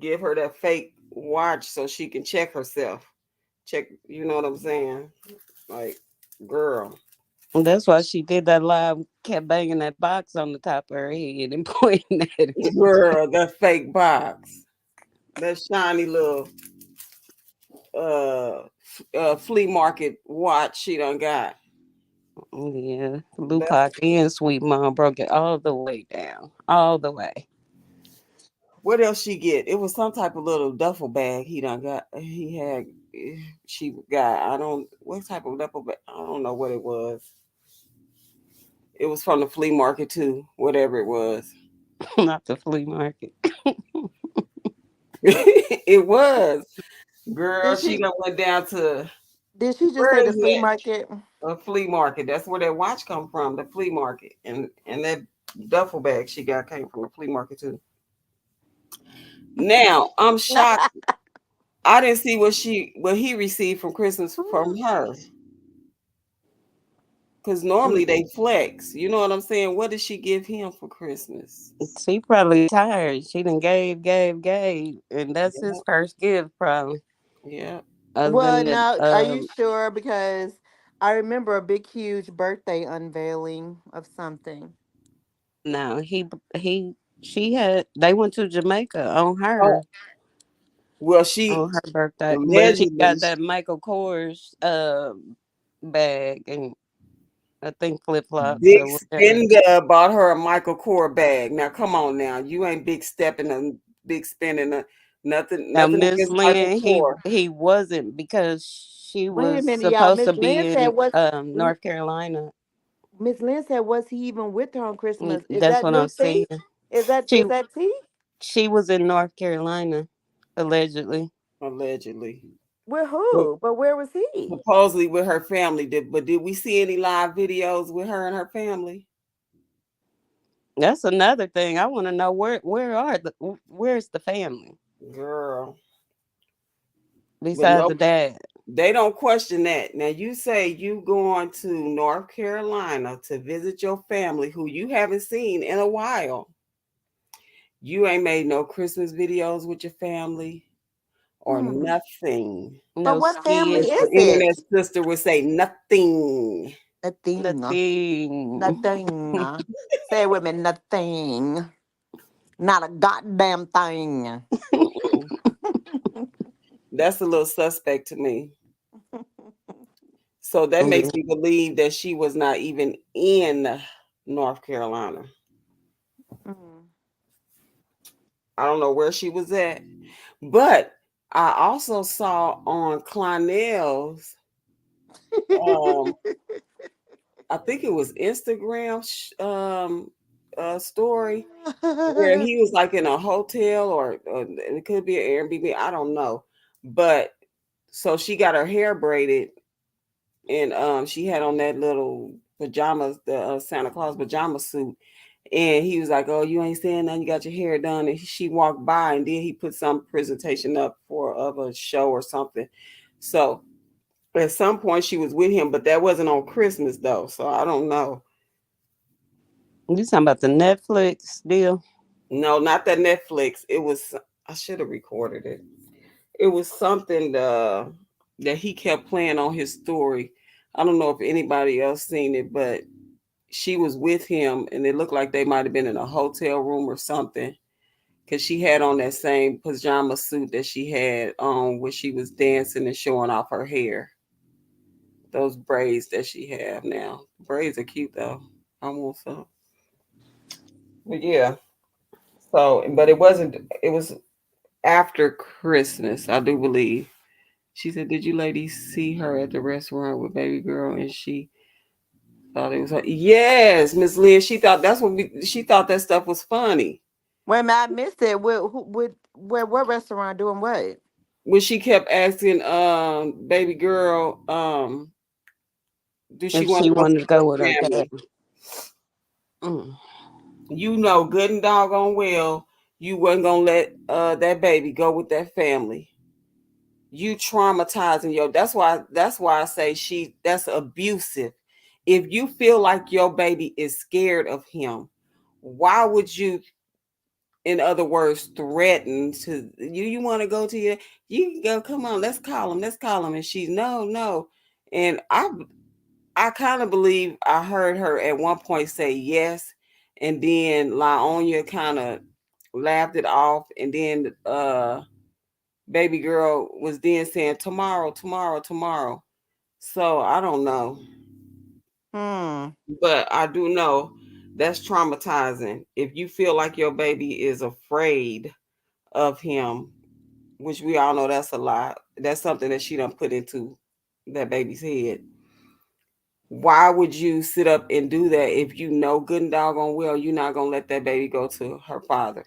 give her that fake watch so she can check herself. Check, you know what I'm saying? Like, girl, That's why she did that live, kept banging that box on the top of her head and pointing at it. girl, that fake box, that shiny little flea market watch she done got. Yeah, That's Lupac and Sweet Mom broke it all the way down, all the way. what else she get? It was some type of little duffel bag he done got. He had she got. I don't what type of duffel bag. I don't know what it was. It was from the flea market too, whatever it was. Not the flea market. It was. Girl, Did she she? done went down to Did she just say where the is flea that? market? A flea market. That's where that watch come from, the flea market. And that duffel bag she got came from the flea market too. Now I'm shocked. I didn't see what he received from Christmas from her. Cause normally they flex. You know what I'm saying? What did she give him for Christmas? She probably tired. She done gave, and that's his Yeah, first gift, probably. yeah. Other Well, than the no. Are you sure? Because I remember a big, huge birthday unveiling of something. no, he she had they went to Jamaica Oh, well, she on her birthday, but she allegedly got that Michael Kors bag and I think flip flops big or whatever. spender bought her a Michael Kors bag. Now, come on, now you ain't big stepping and big spending. Nothing, Now nothing Miss against Michael Lynn, Kors. he wasn't because she Wait a was minute, y'all. supposed to Miss be Lynn said, in "Was North Carolina. Miss Lynn said was he even with her on Christmas? Is That's that what I'm new saying. tea? Is that She is that tea? she was in North Carolina, allegedly. Allegedly, With but who? But where was he? supposedly with her family. But did we see any live videos with her and her family? That's another thing. I want to know where's the family Girl, but besides no, the dad. they don't question that. Now you say you going to North Carolina to visit your family who you haven't seen in a while. You ain't made no Christmas videos with your family or Hmm. nothing. But No what family As is the skits. it? internet sister would say, nothing. Nothing. Nothing. Nothing. Say it with me. Nothing. Not a goddamn thing. Mm-mm. That's a little suspect to me. So that makes me believe that she was not even in North Carolina. Mm. I don't know where she was at, but I also saw on Clonel's, um, I think it was Instagram story where he was like in a hotel or it could be an Airbnb. I don't know, but so she got her hair braided and she had on that little pajamas, the Santa Claus pajama suit. And he was like, "Oh, you ain't saying nothing. You got your hair done." And she walked by, and then he put some presentation up for of a show or something. So at some point, she was with him, but that wasn't on Christmas though. So I don't know. You talking about the Netflix deal? No, not that Netflix. It was. I should have recorded it. It was something that he kept playing on his story. I don't know if anybody else seen it, but she was with him, and it looked like they might have been in a hotel room or something because she had on that same pajama suit that she had on when she was dancing and showing off her hair. Those braids that she have now. Braids are cute though. I want some. But yeah. So, but it wasn't. It was after Christmas, I do believe. She said, "Did you ladies see her at the restaurant with baby girl?" And she thought it was her. Yes, Miss Lynn. She thought that's what we. She thought that stuff was funny Wait a minute, I missed it. What restaurant doing what? when she kept asking, baby girl, do she If want she to go wanted see to go with her her family? dad. Mm. You know, good and doggone well, you wasn't gonna let that baby go with that family. You traumatizing yo. That's why I say that's abusive. If you feel like your baby is scared of him, why would you, in other words, threaten to you want to go to your, you can go, come on, let's call him. And she's no. And I kind of believe I heard her at one point say yes, and then Laonya kind of laughed it off, and then baby girl was then saying tomorrow, tomorrow, tomorrow. So I don't know, Hmm. but I do know that's traumatizing. If you feel like your baby is afraid of him, which we all know that's a lie. That's something that she done put into that baby's head. Why would you sit up and do that if you know good and doggone well you're not gonna let that baby go to her father?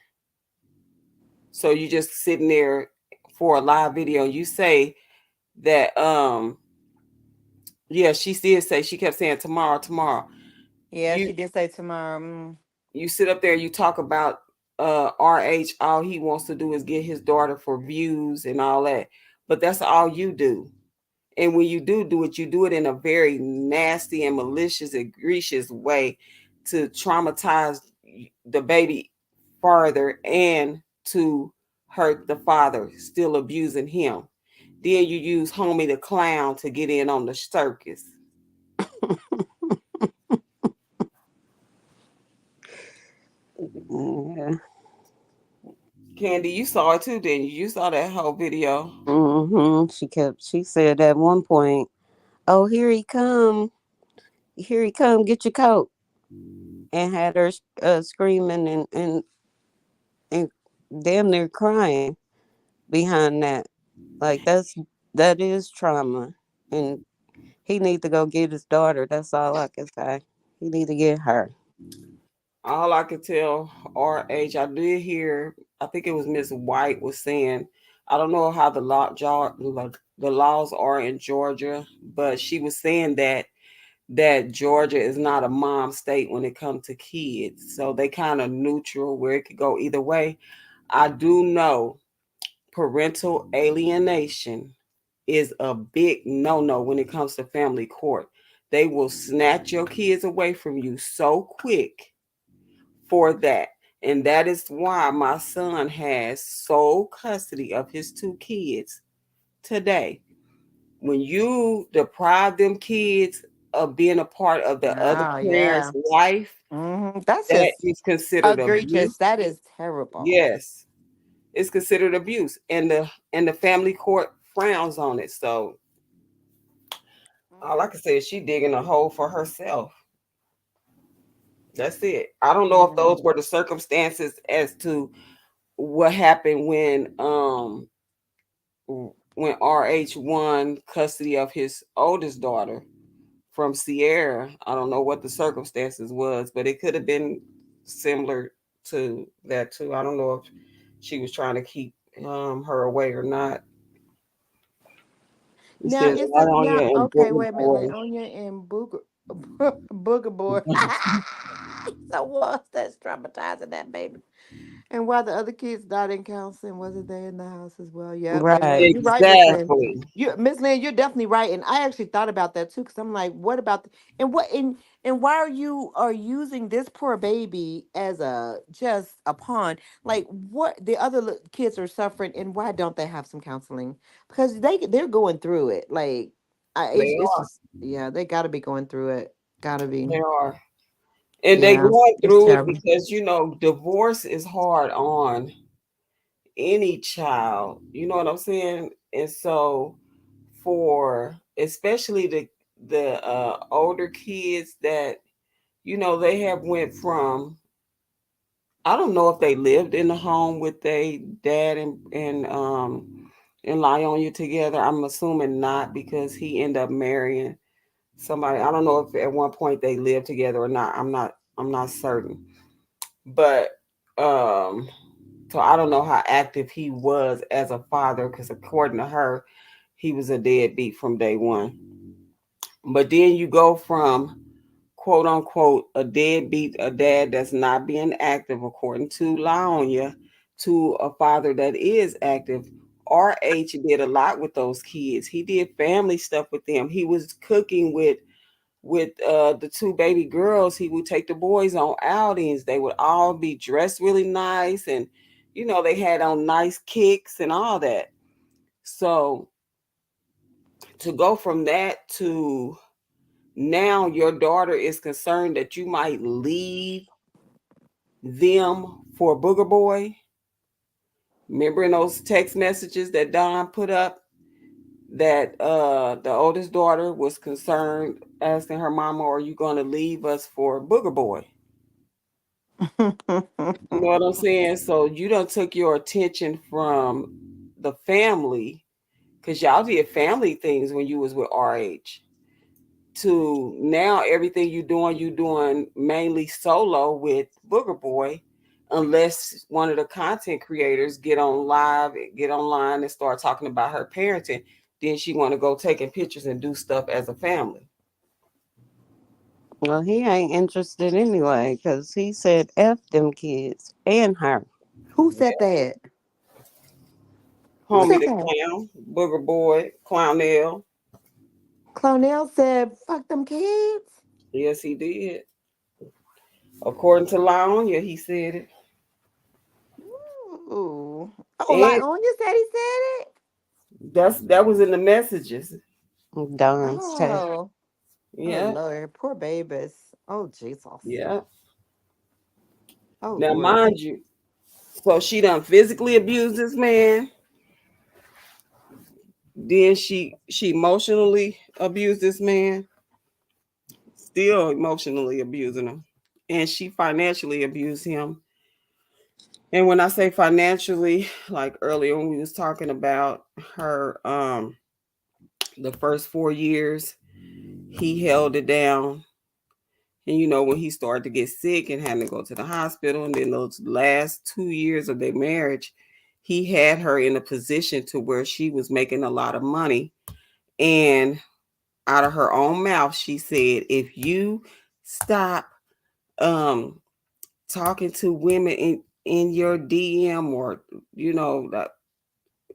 So you just sitting there for a live video. You say that yeah, she did say, she kept saying tomorrow, tomorrow. Yeah, You she did say tomorrow. Mm. you sit up there, you talk about RH, all he wants to do is get his daughter for views and all that. But that's all you do. And when you do it, you do it in a very nasty and malicious, egregious way to traumatize the baby further and to hurt the father, still abusing him. Then you use Homie the Clown to get in on the circus. Yeah. Candy, you saw it too, didn't you? You saw that whole video. She said at one point, "Oh, here he come. Here he come. Get your coat." And had her screaming and damn near crying behind that. Like that is trauma. And he need to go get his daughter. That's all I can say. He need to get her. All I could tell RH, I did hear, I think it was Miss White was saying, I don't know how the laws are in Georgia, but she was saying that Georgia is not a mom state when it comes to kids. So they kind of neutral where it could go either way. I do know parental alienation is a big no-no when it comes to family court. They will snatch your kids away from you so quick for that. And that is why my son has sole custody of his two kids today. When you deprive them kids of being a part of the other Oh parent's yeah. life, That's that just is considered abuse. egregious. That is terrible. Yes, it's considered abuse, and the family court frowns on it. So all I can say is she digging a hole for herself. That's it. I don't know if Mm. those were the circumstances as to what happened when when RH won custody of his oldest daughter from Sierra. I don't know what the circumstances was, but it could have been similar to that too. I don't know if she was trying to keep her away or not. It Now says is it now? Latonya and Okay, Booker wait a minute. Boy. Latonia and Booger Booger Boy. So was that's traumatizing that baby. And while the other kids died in counseling, wasn't they in the house as well? Yep, they were. Right. You're right, Miss Lynn. Exactly. Miss Lynn, you're definitely right. And I actually thought about that too, because I'm like, what about and what and why are using this poor baby as a just a pawn? Like what the other kids are suffering, and why don't they have some counseling? Because they're going through it. Like, They it's are. just yeah, they got to be going through it. Gotta be. They are. And they Yeah, going it's through it terrible. because divorce is hard on any child. You know what I'm saying? And so for especially the older kids that they have went from, I don't know if they lived in the home with their dad and Lionia together. I'm assuming not because he ended up marrying somebody. I don't know if at one point they lived together or not. I'm not certain. But um so I don't know how active he was as a father because according to her, he was a deadbeat from day one. But then you go from quote unquote a deadbeat, a dad that's not being active, according to Laonia, to a father that is active. RH did a lot with those kids. He did family stuff with them. He was cooking with the two baby girls. He would take the boys on outings. They would all be dressed really nice, and they had on nice kicks and all that. So to go from that to now your daughter is concerned that you might leave them for Booger Boy. Remember in those text messages that Don put up that the oldest daughter was concerned, asking her mama, "Are you going to leave us for Booger Boy?" You know what I'm saying? So you done took your attention from the family, because y'all did family things when you was with RH, to now everything you doing mainly solo with Booger Boy, unless one of the content creators get online and start talking about her parenting, then she want to go taking pictures and do stuff as a family. Well, he ain't interested anyway because he said F them kids and her. Who said that? Who Homie said the that? clown, Booger Boy, Clownell. Clonel said, "Fuck them kids." Yes, he did. According to Laonia, he said it. Ooh. Oh, And Lionia said he said it. that was in the messages. Don's text. Oh, oh Yeah, Lord, poor babies. Oh Jesus. yeah. Oh Now, Lord. mind you, so she done physically abused this man. Then she emotionally abused this man. Still emotionally abusing him, and she financially abused him. And when I say financially, like earlier when we was talking about her, the first 4 years, he held it down. And when he started to get sick and had to go to the hospital, and then those last 2 years of their marriage, he had her in a position to where she was making a lot of money. And out of her own mouth, she said, "If you stop um talking to women in your DM, or that,"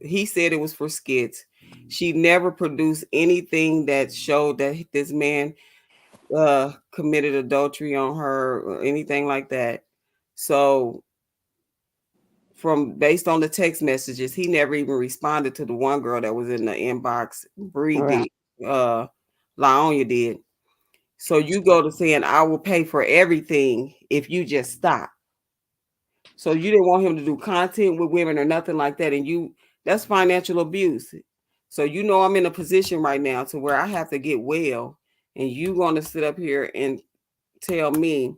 he said it was for skits. She never produced anything that showed that this man committed adultery on her or anything like that. So from based on the text messages, he never even responded to the one girl that was in the inbox. Bree Right. did. Laonia did. So you go to saying, "I will pay for everything if you just stop." So you didn't want him to do content with women or nothing like that. And that's financial abuse. So I'm in a position right now to where I have to get well. And you going to sit up here and tell me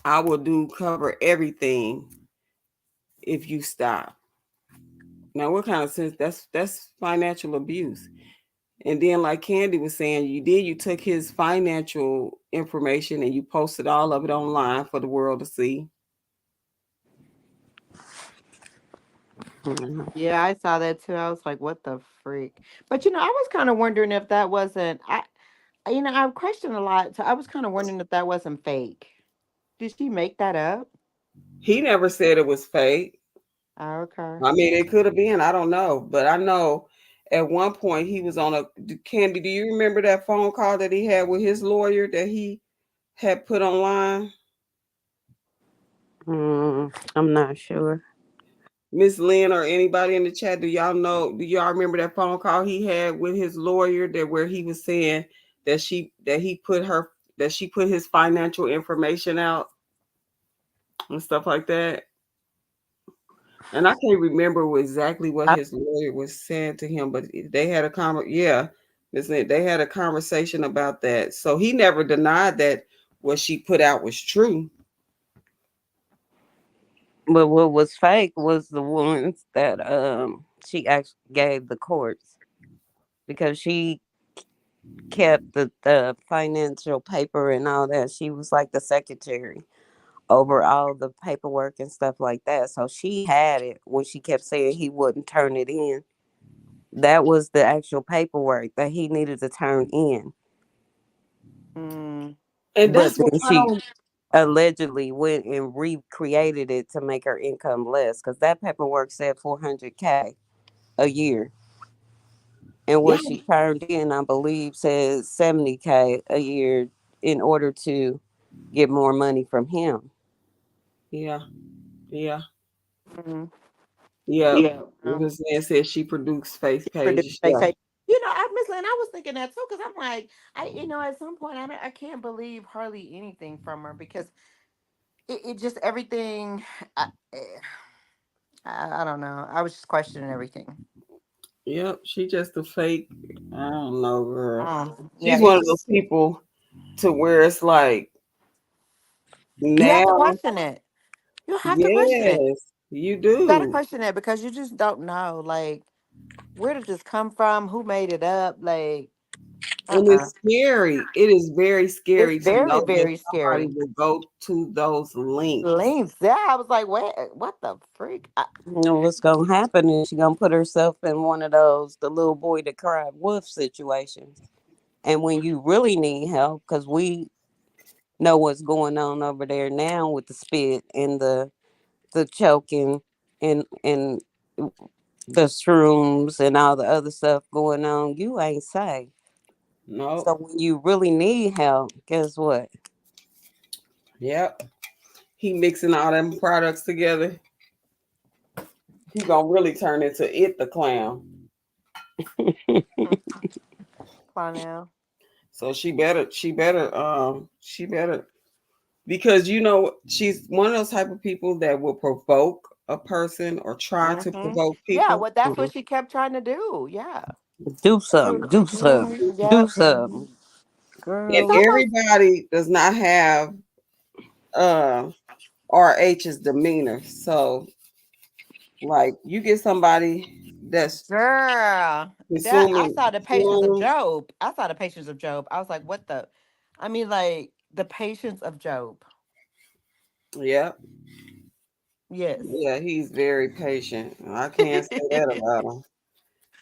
I will cover everything if you stop. Now, what kind of sense? That's financial abuse. And then, like Candy was saying, you took his financial information and you posted all of it online for the world to see. Mhm. Yeah, I saw that too. I was like, what the freak? But I was kind of wondering if that wasn't I've questioned a lot. So I was kind of wondering if that wasn't fake. Did she make that up? He never said it was fake. Oh, okay. I mean, it could have been. I don't know, but I know at one point he was on a Candy. Do you remember that phone call that he had with his lawyer that he had put online? I'm not sure. Miss Lynn or anybody in the chat, do y'all know? Do y'all remember that phone call he had with his lawyer that where he was saying that he put her that she put his financial information out and stuff like that? And I can't remember exactly what I, his lawyer was saying to him, but they had a yeah, they had a conversation about that. So he never denied that what she put out was true. but what was fake was the ones that she actually gave the courts because she kept the financial paper and all that. She was like the secretary over all the paperwork and stuff like that. So she had it when she kept saying he wouldn't turn it in. That was the actual paperwork that he needed to turn in. Mm, And But that's what then I she don't. allegedly went and recreated it to make her income less because that paperwork said 400K a year. And Yeah, what she turned in, I believe, says 70K a year in order to get more money from him. yeah, yeah, mm, yeah. yeah. Miss Lynn said she produced face She produced pages. fake Yeah, page. Miss Lynn, I was thinking that too because I'm like, at some point, I can't believe hardly anything from her because it just everything. I, eh, I don't know. I was just questioning everything. yep. She just a fake. I don't know, girl. Yeah, She's one it's of those just people to where it's like you have to now, question it. You have to question it. yes, you You got to do. question it because you just don't know. Like, where did this come from? Who made it up? Like, And uh-uh. it's scary. It is very It's scary to very, know that very somebody scary. will go to those links. Links. Yeah, I was like, wait, what the freak? You know what's gonna happen is she gonna put herself in one of those the little boy that cried wolf situations. And when you really need help, because we know what's going on over there now with the spit and the choking and the shrooms and all the other stuff going on, you ain't safe. No. So when you really need help, guess what? Yep. He mixing all them products together. He gonna really turn into it the clown. Mm, now. So she better because she's one of those type of people that will provoke a person or try to provoke Yeah, people. well, that's Mhm. what she kept trying to do. Yeah. Do something, do something, Yeah. do something, And It's girl. almost everybody does not have uh RH's demeanor. So like you get somebody that's girl. That I consuming saw the patience of shrooms. Job. I saw the patience of Job. I was like, what the? I mean, like the patience of Job. Yeah, Yes. yeah, he's very patient. I can't say that about him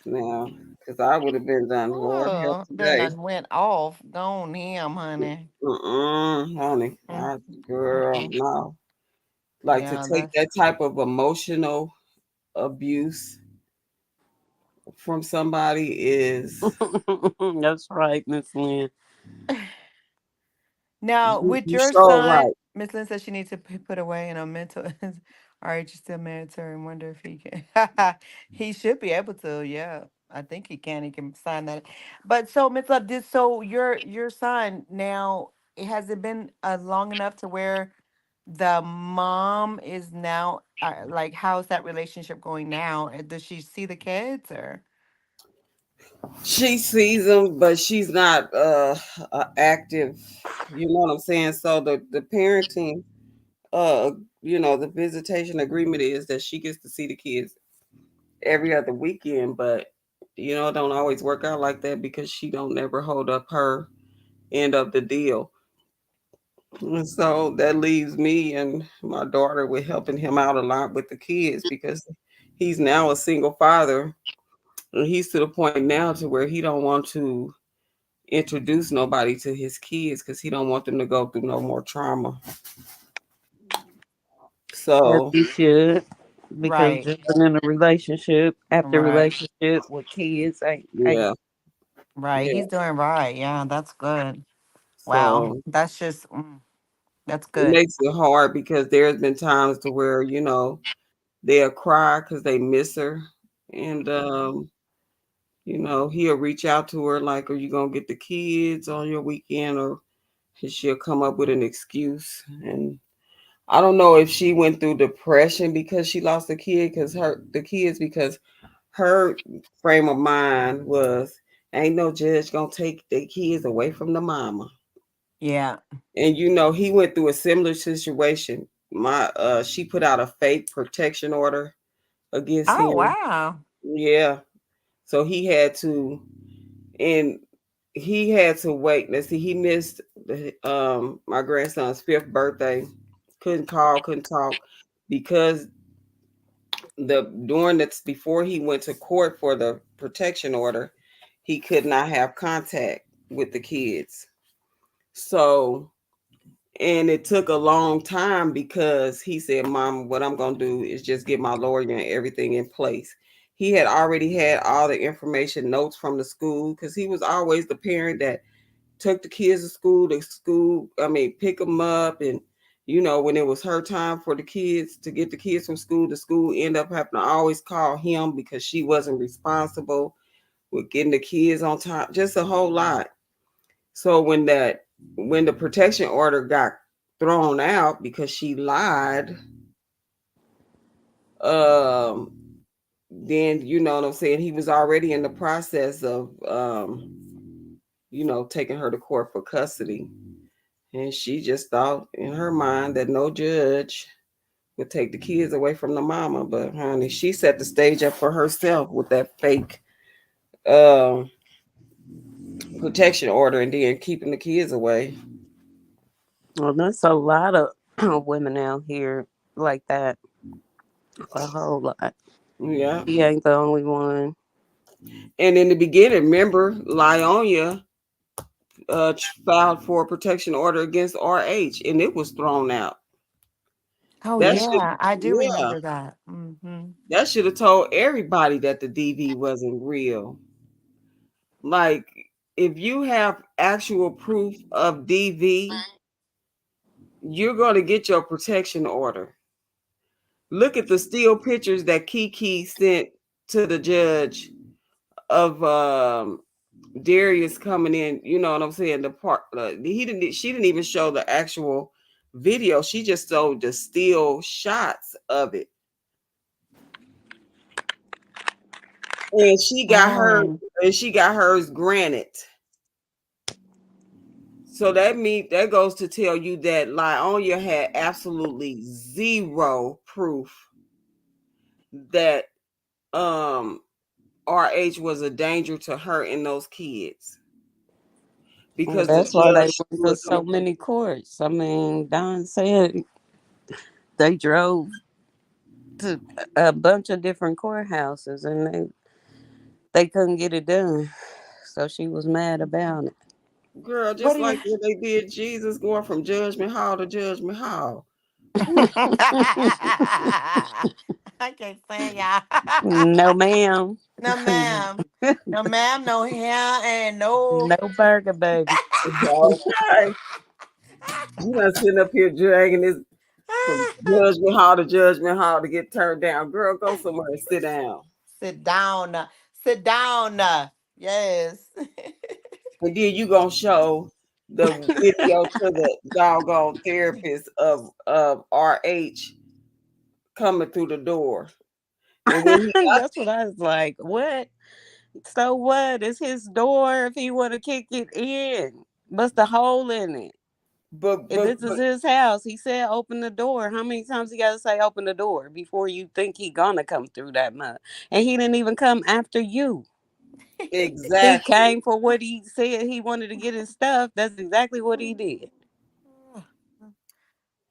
now, because I would have been done, Lord help Oh, then today. done went off. Gone him, honey. Honey, Mm, girl, mm-mm. no. Like to Yeah, take that type of emotional abuse from somebody is That's right, Miss Lynn. now, with you your so son, right. Miss Lynn says she needs to put away in a mental. All right, you still married to her and wonder if he can. He should be able to. Yeah, I think he can. He can sign that. But so, Miss Love, so your son now, has it been long enough to where the mom is now like, how's that relationship going now? Does she see the kids or? She sees them, but she's not active. You know what I'm saying? So the parenting, uh, the visitation agreement is that she gets to see the kids every other weekend, but it don't always work out like that because she don't never hold up her end of the deal. And so that leaves me and my daughter with helping him out a lot with the kids because he's now a single father, and he's to the point now to where he don't want to introduce nobody to his kids because he don't want them to go through no more trauma. As So you should, because Right. jumping in a relationship after Right. relationship with kids ain't yeah, Right. yeah. He's doing right. Yeah, that's good. Wow. So That's just that's it good. makes it hard because there's been times to where they'll cry because they miss her, and he'll reach out to her like, "Are you gonna get the kids on your weekend?" Or she'll come up with an excuse. And I don't know if she went through depression because she lost a kid, because her frame of mind was, ain't no judge gonna take the kids away from the mama. Yeah. And he went through a similar situation. My She put out a fake protection order against Oh, him. wow. Yeah. So and he had to wait. Let's see, he missed my grandson's 5th birthday. Couldn't call, couldn't talk because the during that's before he went to court for the protection order, he could not have contact with the kids. So, and it took a long time because he said, "Mom, what I'm gonna do is just get my lawyer and everything in place." He had already had all the information notes from the school because he was always the parent that took the kids to school. Pick them up, and when it was her time for the kids to get the kids from school, the school ended up having to always call him because she wasn't responsible with getting the kids on time. Just a whole lot. So when the protection order got thrown out because she lied, um, then you know what I'm saying. He was already in the process of taking her to court for custody. And she just thought in her mind that no judge would take the kids away from the mama. But honey, she set the stage up for herself with that fake uh, protection order and then keeping the kids away. well, there's a lot of women out here like that. A whole lot. Yeah. He ain't the only one. And in the beginning, remember, Lyonia filed for a protection order against RH and it was thrown out. Oh, That should, yeah. I do yeah, remember that. Hmm. that should have told everybody that the DV wasn't real. Like, if you have actual proof of DV, you're going to get your protection order. Look at the still pictures that Kiki sent to the judge of Darius coming in. You know what I'm saying? The part she didn't even show the actual video. She just showed the still shots of it, and Mm. she got hers granted. So that goes to tell you that Lyonia had absolutely zero proof that um RH was a danger to her and those kids Well, because the that's why they judge went threw to it so many courts. I mean, Don said they drove to a bunch of different courthouses and they couldn't get it done. So she was mad about it. girl, What just do you like when they did Jesus going from judgment hall to judgment hall. I can't stand y'all. No, ma'am. No, ma'am. No, ma'am. No hair and no. No burger, baby. Okay. You not sitting up here dragging this from judgment hall to get turned down. Girl, go somewhere and sit down. Sit down. Sit down. Yes. And then you gonna show the video to the doggone therapist of RH coming through the door. And when he That's what I was like. What? So what? It's his door if he want to kick it in. What's the hole in it? but If but this is but his house, he said open the door. How many times he gotta say open the door before you think he gonna come through that mud? And he didn't even come after you. He exactly. came for what he said he wanted to get his stuff. That's exactly what he did. Oh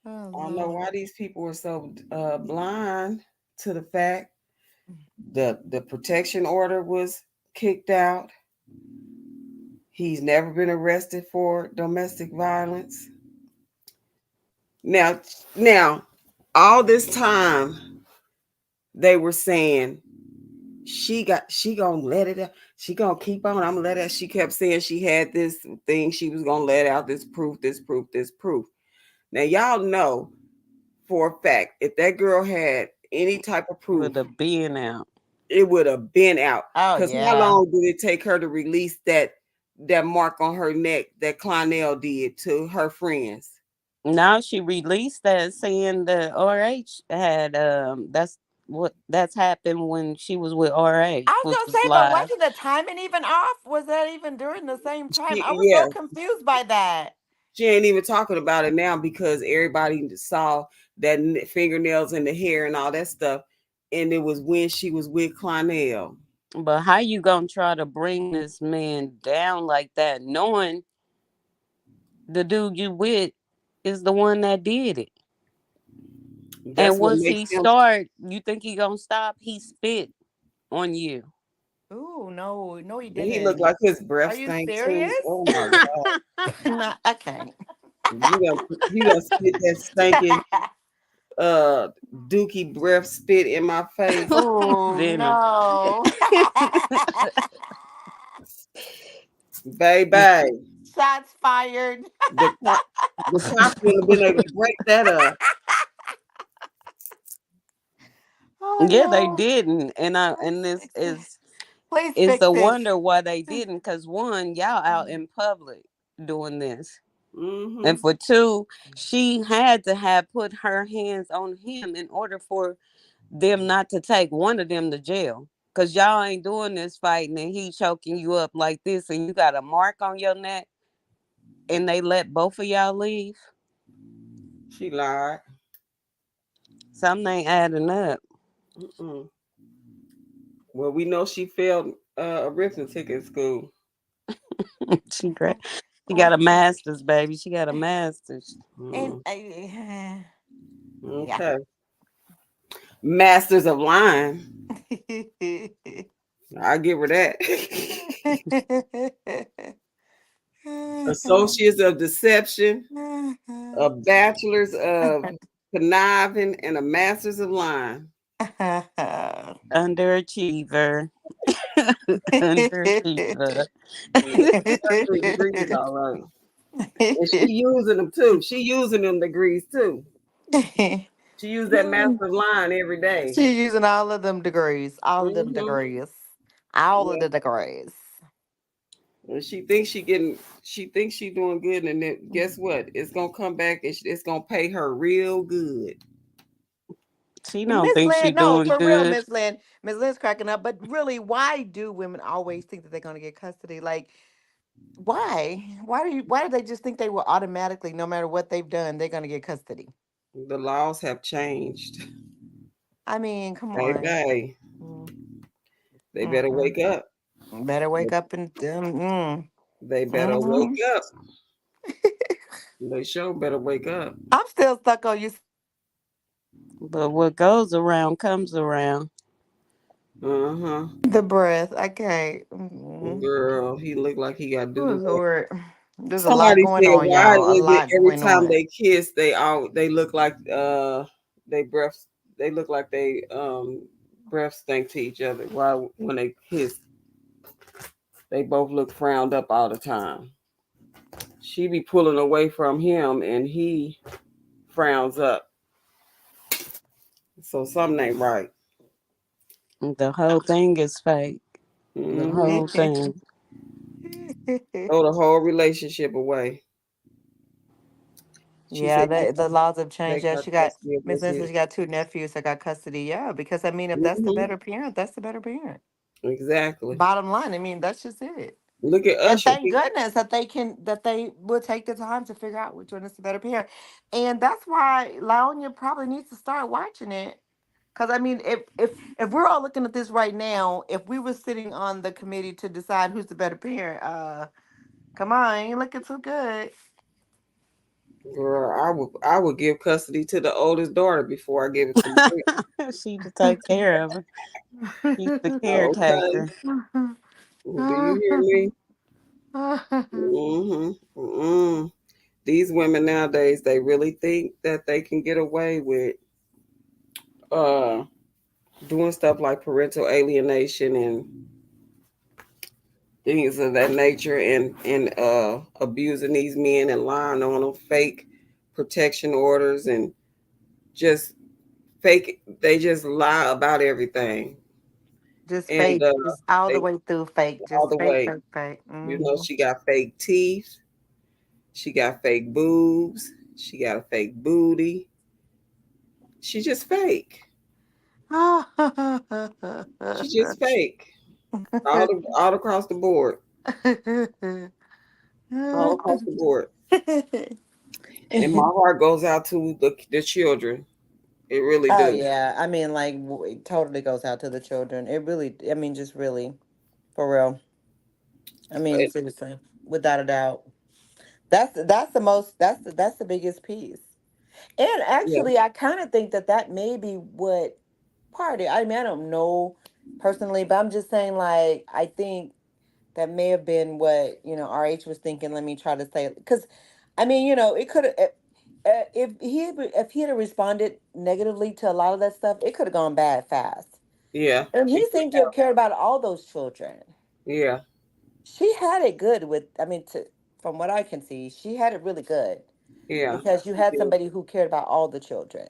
I don't know Lord. why these people are so blind to the fact the protection order was kicked out. He's never been arrested for domestic violence. Now, all this time they were saying she gonna let it out. She gonna keep on. I'm gonna let it. She kept saying she had this thing she was gonna let out. This proof. This proof. This proof. Now y'all know for a fact if that girl had any type of proof, With a being out. it would have been out. Oh Cause how yeah. long did it take her to release that mark on her neck that Clonel did to her friends? Now she released that saying that RH had that's happened when she was with RH, I was which gonna was say, but live. wasn't the timing even off? Was that even during the same time? I was Yeah, so confused by that. she ain't even talking about it now because everybody saw that fingernails and the hair and all that stuff, and it was when she was with Clonel. But how you gonna try to bring this man down like that, knowing the dude you with is the one that did it? And That's what once makes he him. start, you think he gonna stop? He spit on you. Ooh, no, no, he He looked didn't. like his Are breath you stank too. serious? Oh my god! No, I can't. You gonna spit that stinking uh dookie breath spit in my face, Oh Venom. no. baby. Shots fired. The cop, the cops would have been able to break that up. Yeah, they Oh didn't, and I no. and Please this fix it. Please is fix a this. wonder why they didn't. Cause one, y'all out in public doing this, and Mm-hmm. for two, she had to have put her hands on him in order for them not to take one of them to jail. Cause y'all ain't doing this fighting, and he choking you up like this, and you got a mark on your neck, and they let both of y'all leave. She lied. Something ain't adding up. Mm-mm. Well, we know she failed arithmetic in school. she gra- she got a master's, baby. She got a master's. And Mm. yeah. Okay. Masters of lying. I give her that. Associates of deception, a bachelor's of conniving, and a master's of lying. Underachiever. Underachiever. She got three degrees, all right. And she using them too. She using them degrees too. She used that master of lying every day. She's using all of them degrees. All of them Mm-hmm. degrees. All of Yeah. the degrees. And she thinks she doing good, and then guess what? It's gonna come back, and it's gonna pay her real good. She don't Miss think she Lynn, no, doing for real, good. Miss Lynn. Miss Lynn's cracking up. But really, why do women always think that they're going to get custody? Like, why? Why do they just think they will automatically, no matter what they've done, they're going to get custody? The laws have changed. I mean, come on. Baby, Mm, they better mm-mm. wake up. Better wake up and They better wake mm. up. They sure better wake up. I'm still stuck on you. But what goes around comes around. Uh-huh. The breath. I can't. Mm. Girl, he looked like he got Oh doo-doo. Lord, there's a lot Somebody going said, on, why y'all. A is it lot every going time on. they kiss, they look like they breath they look like they breath stink to each other. Why when they kiss, they both look frowned up all the time. She be pulling away from him and he frowns up. So something ain't right. The whole thing is fake. The Mm-hmm. whole thing. Throw the whole relationship away. She Yeah, said the laws have changed. take Yeah, her she got custody of Miss this Lynn said here. she got two nephews that got custody. Yeah, because I mean, if that's the Mm-hmm. better parent, that's the better parent. Exactly. Bottom line, I mean, that's just it. Look at And Usher. thank goodness that they will take the time to figure out which one is the better parent. And that's why Laonia probably needs to start watching it. Cause I mean, if we're all looking at this right now, if we were sitting on the committee to decide who's the better parent, come on, ain't looking too good. Girl, I would give custody to the oldest daughter before I give it to my parents. She to take care of her. She's the Okay. caretaker. Do you hear me? Mm-hmm. Mm-mm. These women nowadays, they really think that they can get away with uh doing stuff like parental alienation and things of that nature, and abusing these men and lying on them, fake protection orders, and just fake. They just lie about everything, Just and fake, just all the they way through fake, all just the fake, way. fake, fake. You know, Mm-hmm. she got fake teeth, she got fake boobs, she got a fake booty. She just fake. She just fake. All across the board. All across the board. And my heart goes out to the children. It really Oh do. yeah, I mean, like it totally goes out to the children. It really, I mean, just really, for real. I mean, But seriously, without a doubt. That's the biggest piece. And yeah, actually, I kind of think that that may be what part of it. I mean, I don't know personally, but I'm just saying, like, I think that may have been what, RH was thinking. Let me try to say, because, I mean, it could have, if he had responded negatively to a lot of that stuff, it could have gone bad fast. yeah, And it he could seemed to have have. cared about all those children. Yeah, She had it good with, I mean, from what I can see, she had it really good yeah, because you he had did. somebody who cared about all the children.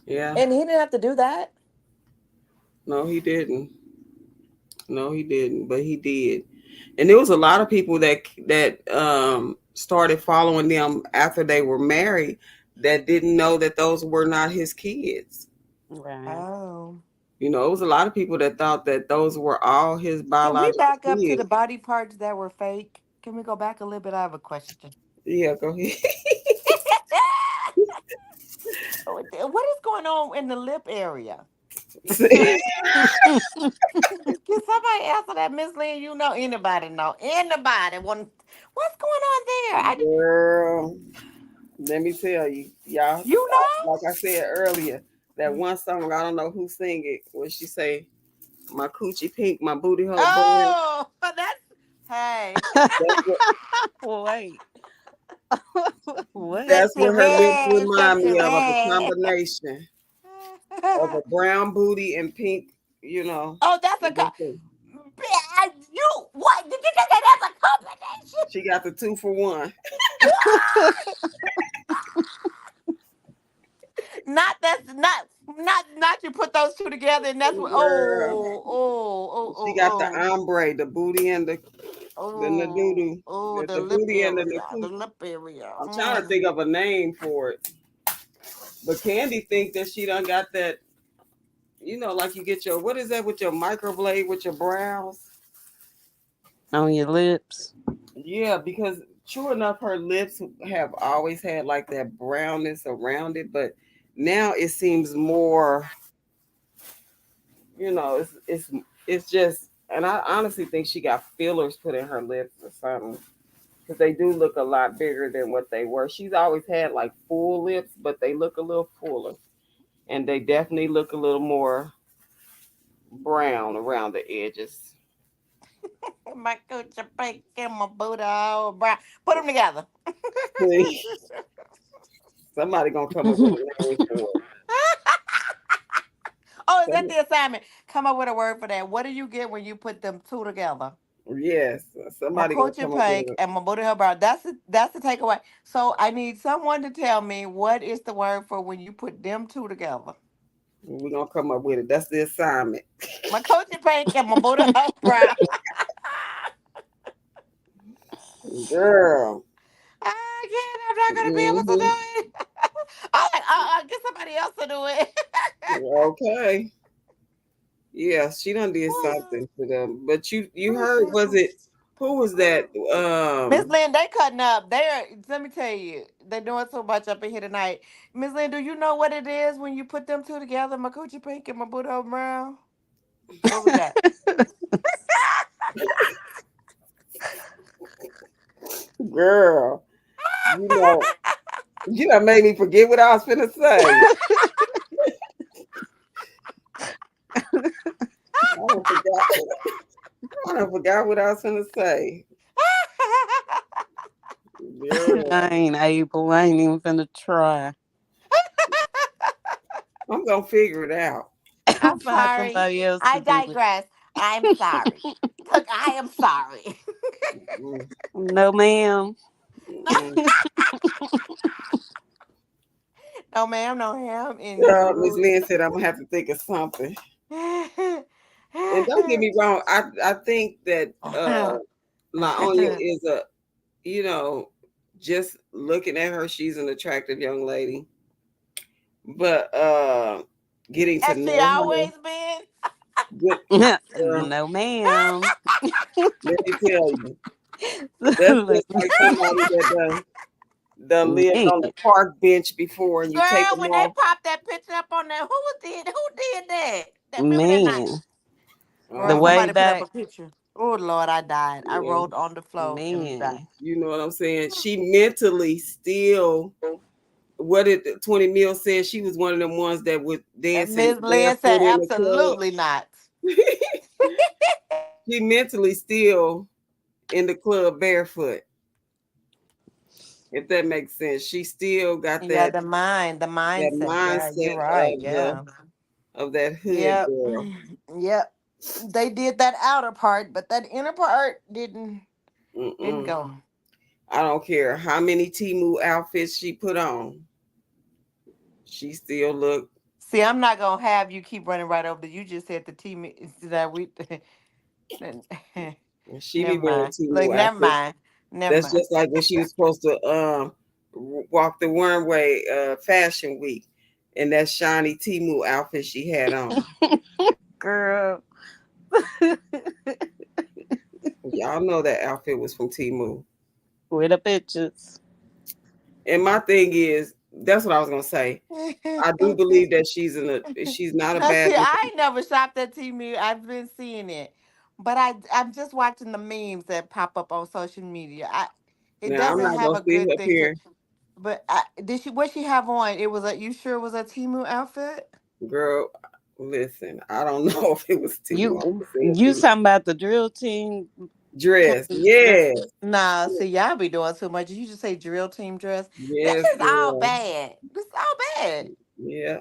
Yeah. And he didn't have to do that. No, he didn't. No, he didn't. But he did. And there was a lot of people that started following them after they were married that didn't know that those were not his kids. Right. Oh. You know, it was a lot of people that thought that those were all his Can we biological back up to kids. the body parts that were fake? Can we go back a little bit? I have a question. Yeah, go ahead. What is going on in the lip area? See? Can somebody answer that, Miss Lynn? You know anybody know? Anybody want what's going on there? Girl, let me tell you, y'all. You know? Like I said earlier, that one song I don't know who sing it. Where she say, "My coochie pink, my booty hole brown." Oh, that's hey. That's what Wait. What? that's Sexy what her lips red, remind sexy me of a red. combination of a brown booty and pink. You know, Oh, that's you what? Did you just say that's a combination? she got the 2 for 1. Not that's not you put those two together and that's what Girl, she got the oh ombre, the booty and the doo oh doo, the the lip booty and the area, coochie. the lip area. I'm trying to think of a name for it. But Candy think that she done got that, like you get your, what is that with your microblade with your brows? On your lips? Yeah, because true enough, her lips have always had like that brownness around it, but now it seems more, it's just, and I honestly think she got fillers put in her lips or something. Because they do look a lot bigger than what they were. She's always had like full lips, but they look a little fuller. And they definitely look a little more brown around the edges. My coochie pink and my booty all brown. Put them together. See, somebody gonna come up with a name for it. Oh, is that Some, the assignment? Come up with a word for that. What do you get when you put them two together? yes, My somebody gonna coaching come up with pike it. and my booty hell brown. That's the takeaway. So I need someone to tell me what is the word for when you put them two together. We're gonna come up with it. That's the assignment. My coaching pink and my booty hole brown. Girl. I can't. I'm not gonna be able to Hmm. do it. I'll get somebody else to do it. Okay. Yeah, she done did something to them. But you heard, was it? Who was that? Miss Lynn, they cutting up. They're let me tell you, they're doing so much up in here tonight. Miss Lynn, do you know what it is when you put them two together, my coochie pink and my Buddha brown? What was that? Girl, you know, you done made me forget what I was finna say. I done forgot. I done forgot what I was finna say. I Girl, ain't able. I ain't even finna try. I'm gonna figure it out. I'm Find sorry. somebody else I to do it. digress. I'm sorry. Look, I am sorry. Mm, No, ma'am. mm. No, ma'am, no ham, Miss and Lynn said I'm gonna have to think of something. And don't get me wrong, I think that Laonya is a, you know, just looking at her, she's an attractive young lady. But getting to has she know her, always been? get, girl, No, ma'am. let me tell you, that's Look, just like somebody that done lived man, on the park bench before, and you take Girl, them when they off. popped that picture up on there, who did that? Remember that night? man. The Girl, Uh, way somebody put up back, a picture. Oh Lord, I died. I yeah, rolled on the floor and died. man. you know what I'm saying. She mentally still. What did 20 Mil said? She was one of them ones that would And dancing Miss Lynn said barefoot in the club. absolutely not. She mentally still in the club barefoot. If that makes sense, she still got Yeah, the that mindset. Yeah, you're mindset right. Yeah. of that hood Yep. girl. Yep. They did that outer part, but that inner part didn't Mm-mm. go. I don't care how many Timu outfits she put on. She still look. See, I'm not gonna have you keep running right over. You just said the team that we. She be Never wearing mind. Look, Timu never outfits. mind. Never That's mind. just like when she was supposed to walk the runway fashion week, and that shiny Timu outfit she had on. Girl. Y'all know that outfit was from Timu. With the pictures. And my thing is, that's what I was gonna say. I do believe that she's not a Now, bad see, looking. I ain't never shopped at Temu. I've been seeing it, but I'm just watching the memes that pop up on social media. It Now I'm doesn't not have gonna a sit good up thing to. here, But did she? What she have on? It was a. You sure it was a Temu outfit? girl. Listen, I don't know if it was Timu. I'm gonna say You it talking about the drill team dress. came Yes, dressing? Nah, see, y'all be doing too much. You just say drill team dress. This yes, is all girl. bad. This is all bad. Yeah.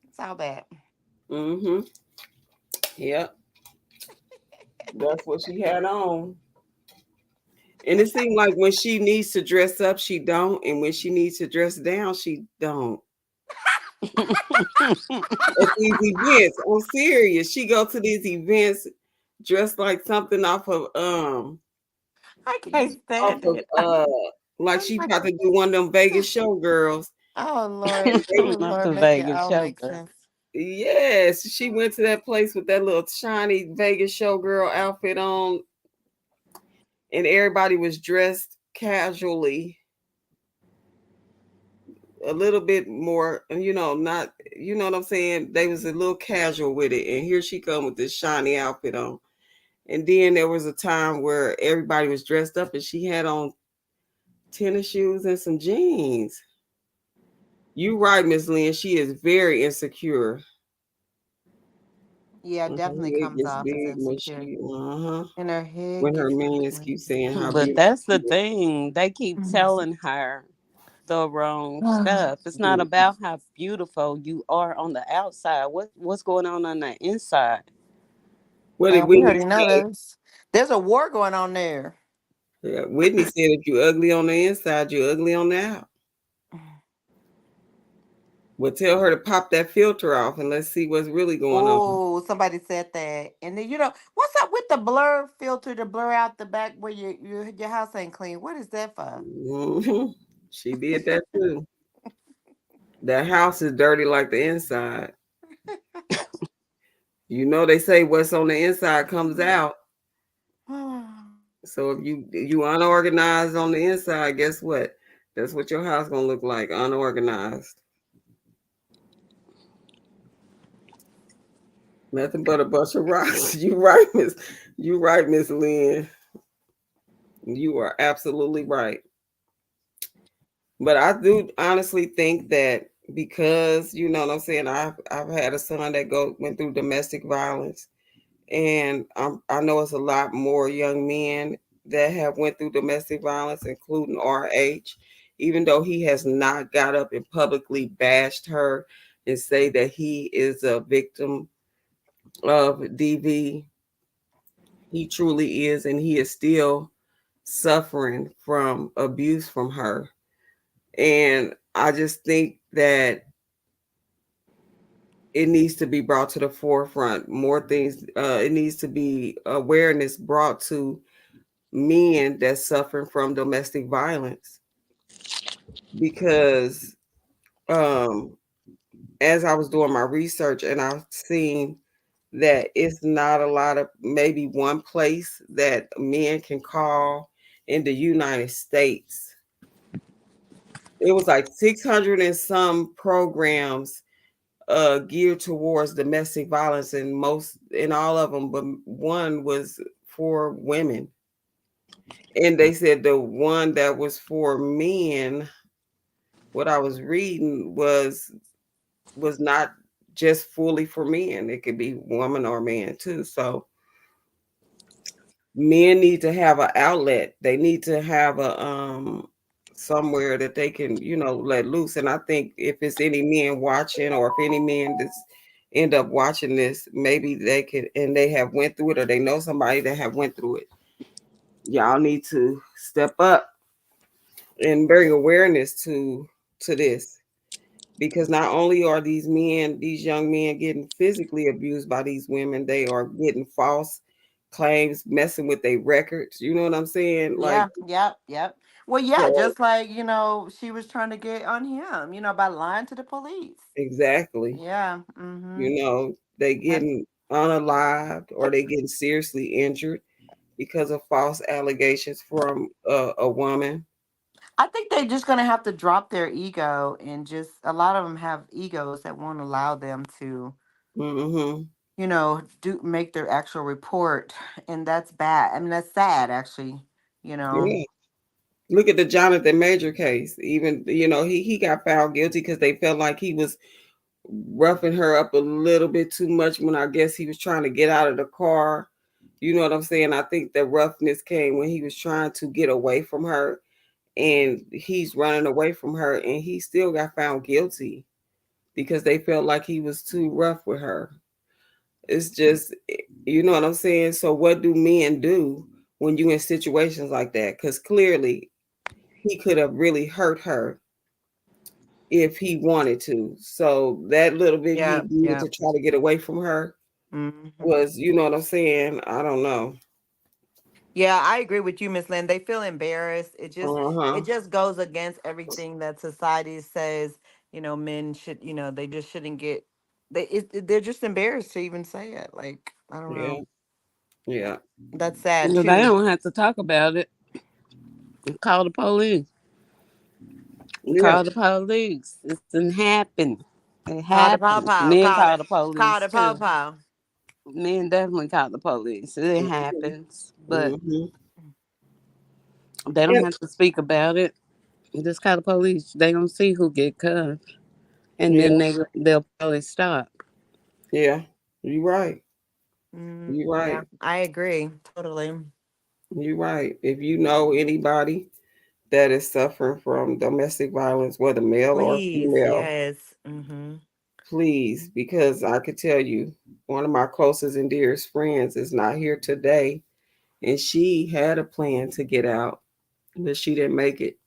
It's all bad. Mm-hmm. Yep. That's what she had on. And it seemed like when she needs to dress up, she don't, and when she needs to dress down, she don't. At these events, I'm serious. She go to these events dressed like something I can't off stand of it. like she about to do one of them Vegas showgirls. Oh Lord, oh Not Lord, the make it Vegas all make choker. sense. Yes, she went to that place with that little shiny Vegas showgirl outfit on, and everybody was dressed casually, a little bit more, not, you know what I'm saying? They was a little casual with it, and here she come with this shiny outfit on. And then there was a time where everybody was dressed up, and she had on tennis shoes and some jeans. You right, Miss Lynn. She is very insecure. Yeah, it Her definitely head comes gets off as big when insecure, she, and her head when her gets mans bigger. keep saying how But beautiful that's she the is. thing. They keep telling her the wrong stuff. It's not about how beautiful you are on the outside. What's going on the inside? What did We Whitney already know say? this. There's a war going on there. Yeah, Whitney said if you ugly on the inside, you ugly on the out. Well, tell her to pop that filter off and let's see what's really going on. Oh, somebody said that. And then what's up with the blur filter to blur out the back where your house ain't clean? What is that for? Hmm. She did that too. That house is dirty like the inside. You know they say what's on the inside comes out. So if you unorganized on the inside, guess what? That's what your house gonna look like, unorganized. Nothing but a bunch of rocks. You right, Miss. You right, Miss Lynn. You are absolutely right. But I do honestly think that because you know what I'm saying, I've had a son that go went through domestic violence, and I know it's a lot more young men that have went through domestic violence, including our age. Even though he has not got up and publicly bashed her and say that he is a victim of DV, he truly is, and he is still suffering from abuse from her. And I just think that it needs to be brought to the forefront. More things, it needs to be awareness brought to men that's suffering from domestic violence because um, as I was doing my research and I've seen that it's not a lot of maybe one place that men can call in the United States. It was like 600 and some programs geared towards domestic violence, and most in all of them, but one was for women. And they said the one that was for men, what I was reading was not just fully for men. It could be woman or man too. So men need to have an outlet. They need to have a somewhere that they can, let loose. And I think if it's any men watching or if any men that's end up watching this, maybe they could and they have went through it or they know somebody that have went through it. Y'all need to step up and bring awareness to this because not only are these young men getting physically abused by these women, they are getting false claims, messing with their records. You know what I'm saying? Like, Yeah, yep, yep. Well, yeah, so just like, she was trying to get on him, by lying to the police. exactly, Yeah, mm-hmm. they Yep. getting unalived or they getting seriously injured because of false allegations from a woman. I think they're just gonna have to drop their ego and just a lot of them have egos that won't allow them to, Hmm. do make their actual report, and that's bad. I mean, that's sad, actually. You know. Yeah. Look at the Jonathan Major case. Even he got found guilty because they felt like he was roughing her up a little bit too much when I guess he was trying to get out of the car. You know what I'm saying? I think the roughness came when he was trying to get away from her and he's running away from her and he still got found guilty because they felt like he was too rough with her. It's just, you know what I'm saying? So what do men do when you in situations like that? Because clearly he could have really hurt her if he wanted to. So that little bit he Yeah, did yeah. to try to get away from her Hmm. was, you know what I'm saying? I don't know. Yeah, I agree with you, Miss Lynn. They feel embarrassed. It just Uh-huh. it just goes against everything that society says. Men should. They just shouldn't get. They're just embarrassed to even say it. Like, I don't Yeah. know. Yeah. That's sad Well, they too. don't have to talk about it. Call the police. Yeah. Call the police. It didn't happen. It Call the pow happened. pow. Men Call call the the call police the pow too. pow. Men definitely call the police. It Hmm. happens. But Hmm. they don't And have to speak about it. Just call the police. They don't see who get cuffed. And yeah, then they'll probably stop. yeah. You right. Mm, You yeah, right. I agree totally. You right. If you know anybody that is suffering from domestic violence, whether male or Please, female, yes. Mm-hmm. please, because I could tell you, one of my closest and dearest friends is not here today, and she had a plan to get out, but she didn't make it.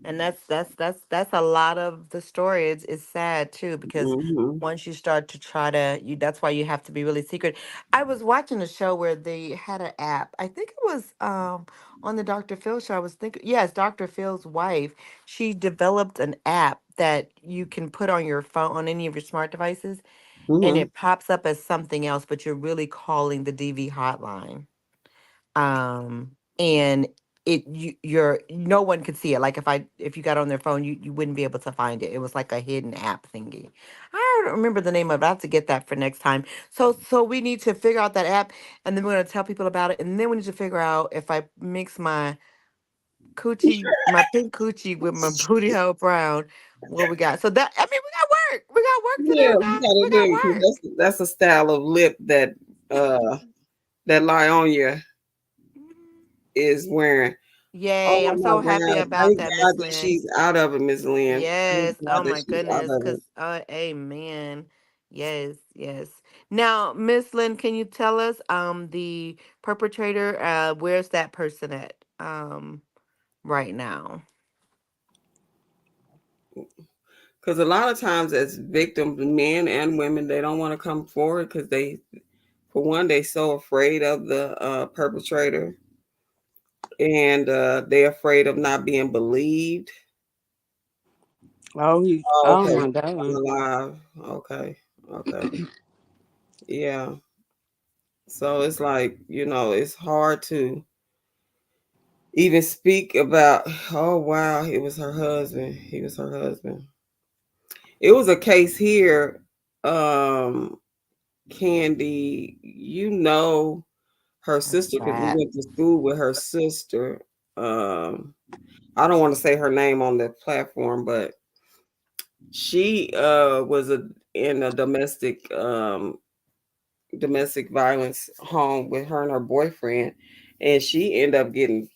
And that's a lot of the story. It's sad too because Hmm. once you start to try to you that's why you have to be really secret. I was watching a show where they had an app. I think it was on the Dr. Phil show. I was thinking, yes, Dr. Phil's wife. She developed an app that you can put on your phone on any of your smart devices, and Hmm. it pops up as something else, but you're really calling the DV hotline. Um and you're no one could see it. Like if you got on their phone, you wouldn't be able to find it. It was like a hidden app thingy. I don't remember the name of it. I have to get that for next time. So we need to figure out that app, and then we're gonna tell people about it, and then we need to figure out if I mix my pink coochie with my booty hole brown, what we got. So that, I mean, we got work. We got work to Yeah, do, you guys. gotta We got do it, work. 'cause that's a style of lip that Lionia Mhm. is wearing. Yay! Oh I'm my so happy God! about Thank that, God Miss that Lynn. she's out of it, Miss Lynn. Thank Yes. Oh God that my she's out goodness. of it. Cause amen. Yes, yes. Now, Miss Lynn, can you tell us the perpetrator, where's that person at right now? Because a lot of times, as victims, men and women, they don't want to come forward because for one, they so afraid of the perpetrator, and they're afraid of not being believed. Oh, Oh, oh okay, my I'm God. alive. Okay, okay, yeah. So it's like, it's hard to even speak about. Oh wow, it was her husband. He was her husband. It was a case here, um, Candy. Her What's sister because we that? went to school with her sister. Um, I don't want to say her name on the platform, but she was in a domestic violence home with her and her boyfriend, and she ended up getting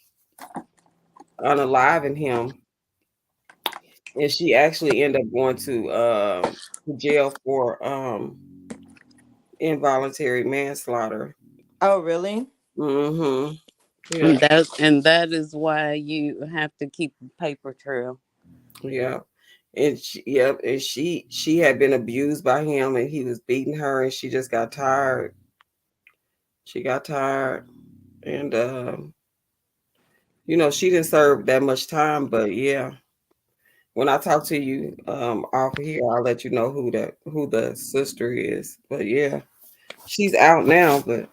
unaliving him, and she actually ended up going to jail for involuntary manslaughter. Oh, really? Mm-hmm. Yeah, And that is why you have to keep a paper trail. yeah. And she had been abused by him, and he was beating her, and she just got tired. She got tired, and she didn't serve that much time, but yeah. When I talk to you off of here, I'll let you know who the sister is. But yeah, she's out now, but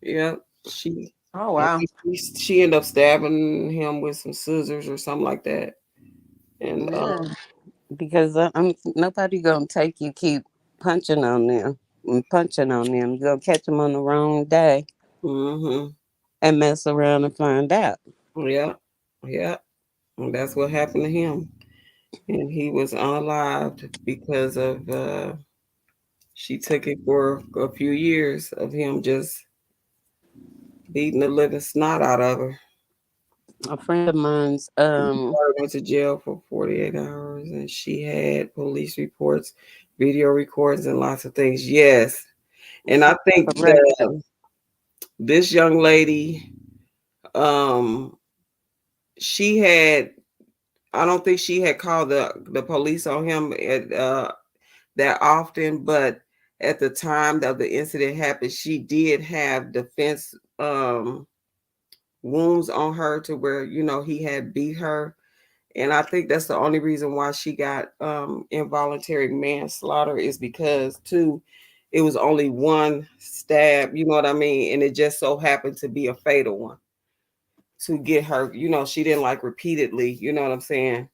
yeah, she Oh, I wow. think she ended up stabbing him with some scissors or something like that. And Yeah, because nobody gonna take you keep punching on them and punching on them. You gonna catch them on the wrong day hmm and mess around and find out. yeah, yeah, and that's what happened to him. And he was unalived because of she took it for a few years of him just beating the living snot out of her. A friend of mine's, She went to jail for 48 hours, and she had police reports, video recordings, and lots of things. Yes. And I think correct. that this young lady, um, she had, I don't think she had called the police on him that often, but at the time that the incident happened, she did have defense wounds on her to where, he had beat her. And I think that's the only reason why she got involuntary manslaughter is because too, it was only one stab, you know what I mean? And it just so happened to be a fatal one to get her, she didn't like repeatedly, you know what I'm saying?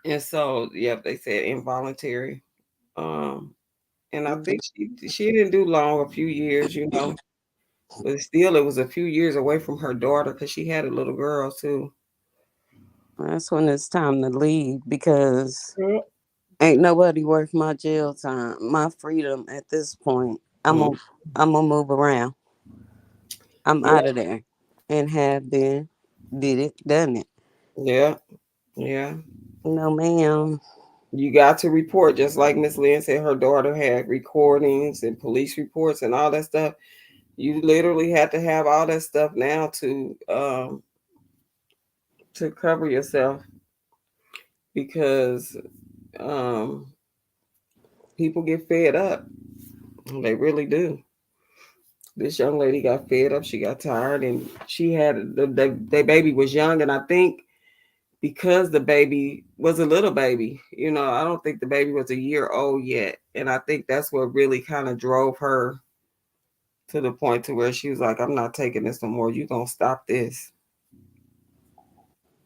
And so, yeah, they said involuntary. Um, and I think she didn't do long, a few years, but still it was a few years away from her daughter because she had a little girl too. That's when it's time to leave because Yeah. ain't nobody worth my jail time, my freedom at this point. I'm Mm, gonna I'm gonna move around. I'm yeah, out of there, and have been, did it, done it. yeah, yeah. No, ma'am. You got to report, just like Miss Lynn said, her daughter had recordings and police reports and all that stuff. You literally had to have all that stuff now to cover yourself because um, people get fed up. They really do. This young lady got fed up. She got tired, and she had the baby was young, and I think because the baby was a little baby, I don't think the baby was a year old yet, and I think that's what really kind of drove her to the point to where she was like, "I'm not taking this no more. You gonna stop this?"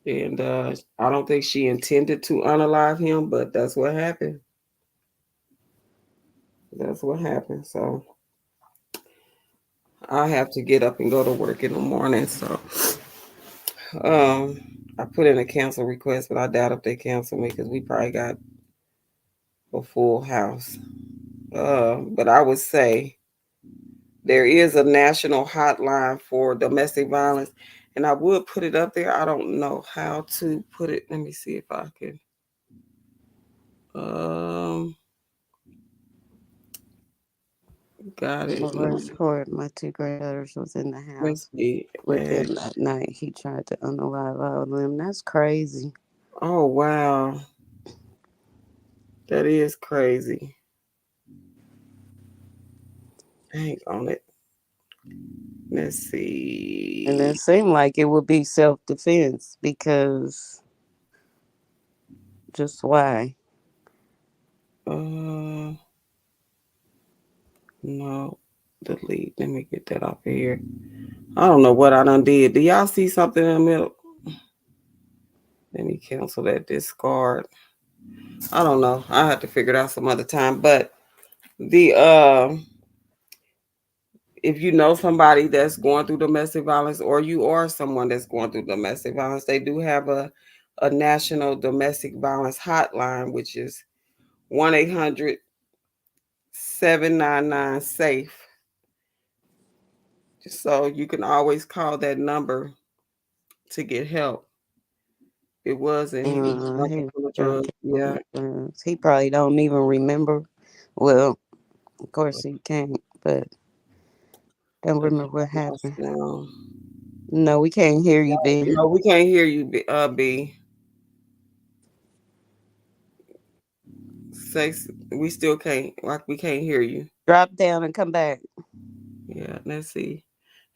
And I don't think she intended to unalive him, but that's what happened. That's what happened. So I have to get up and go to work in the morning. So um, I put in a cancel request, but I doubt if they cancel me because we probably got a full house. But I would say there is a national hotline for domestic violence, and I would put it up there. I don't know how to put it. Let me see if I can. Um, got The it. worst part, my two granddaughters was in the Let's house see. with them that night. He tried to unalive all of them. That's crazy. Oh wow, that is crazy. Hang on it. Let's And see. it seemed like it would be self defense because just why? Uh, no, delete. Let me get that off of here. I don't know what I done did. Do y'all see something in the middle? Let me cancel that discard. I don't know. I have to figure it out some other time. But the if you know somebody that's going through domestic violence, or you are someone that's going through domestic violence, they do have a national domestic violence hotline, which is 1-800-799-SAFE. So you can always call that number to get help. It wasn't. He was jumping He from the jumped drugs. in on Yeah. the drugs. He probably don't even remember. Well, of course he can't, but don't Take remember what the house happened. down. No, we can't hear you, B. No, we can't hear you, B. Say, we still can't, like, we can't hear you. Drop down and come back. Yeah, let's see.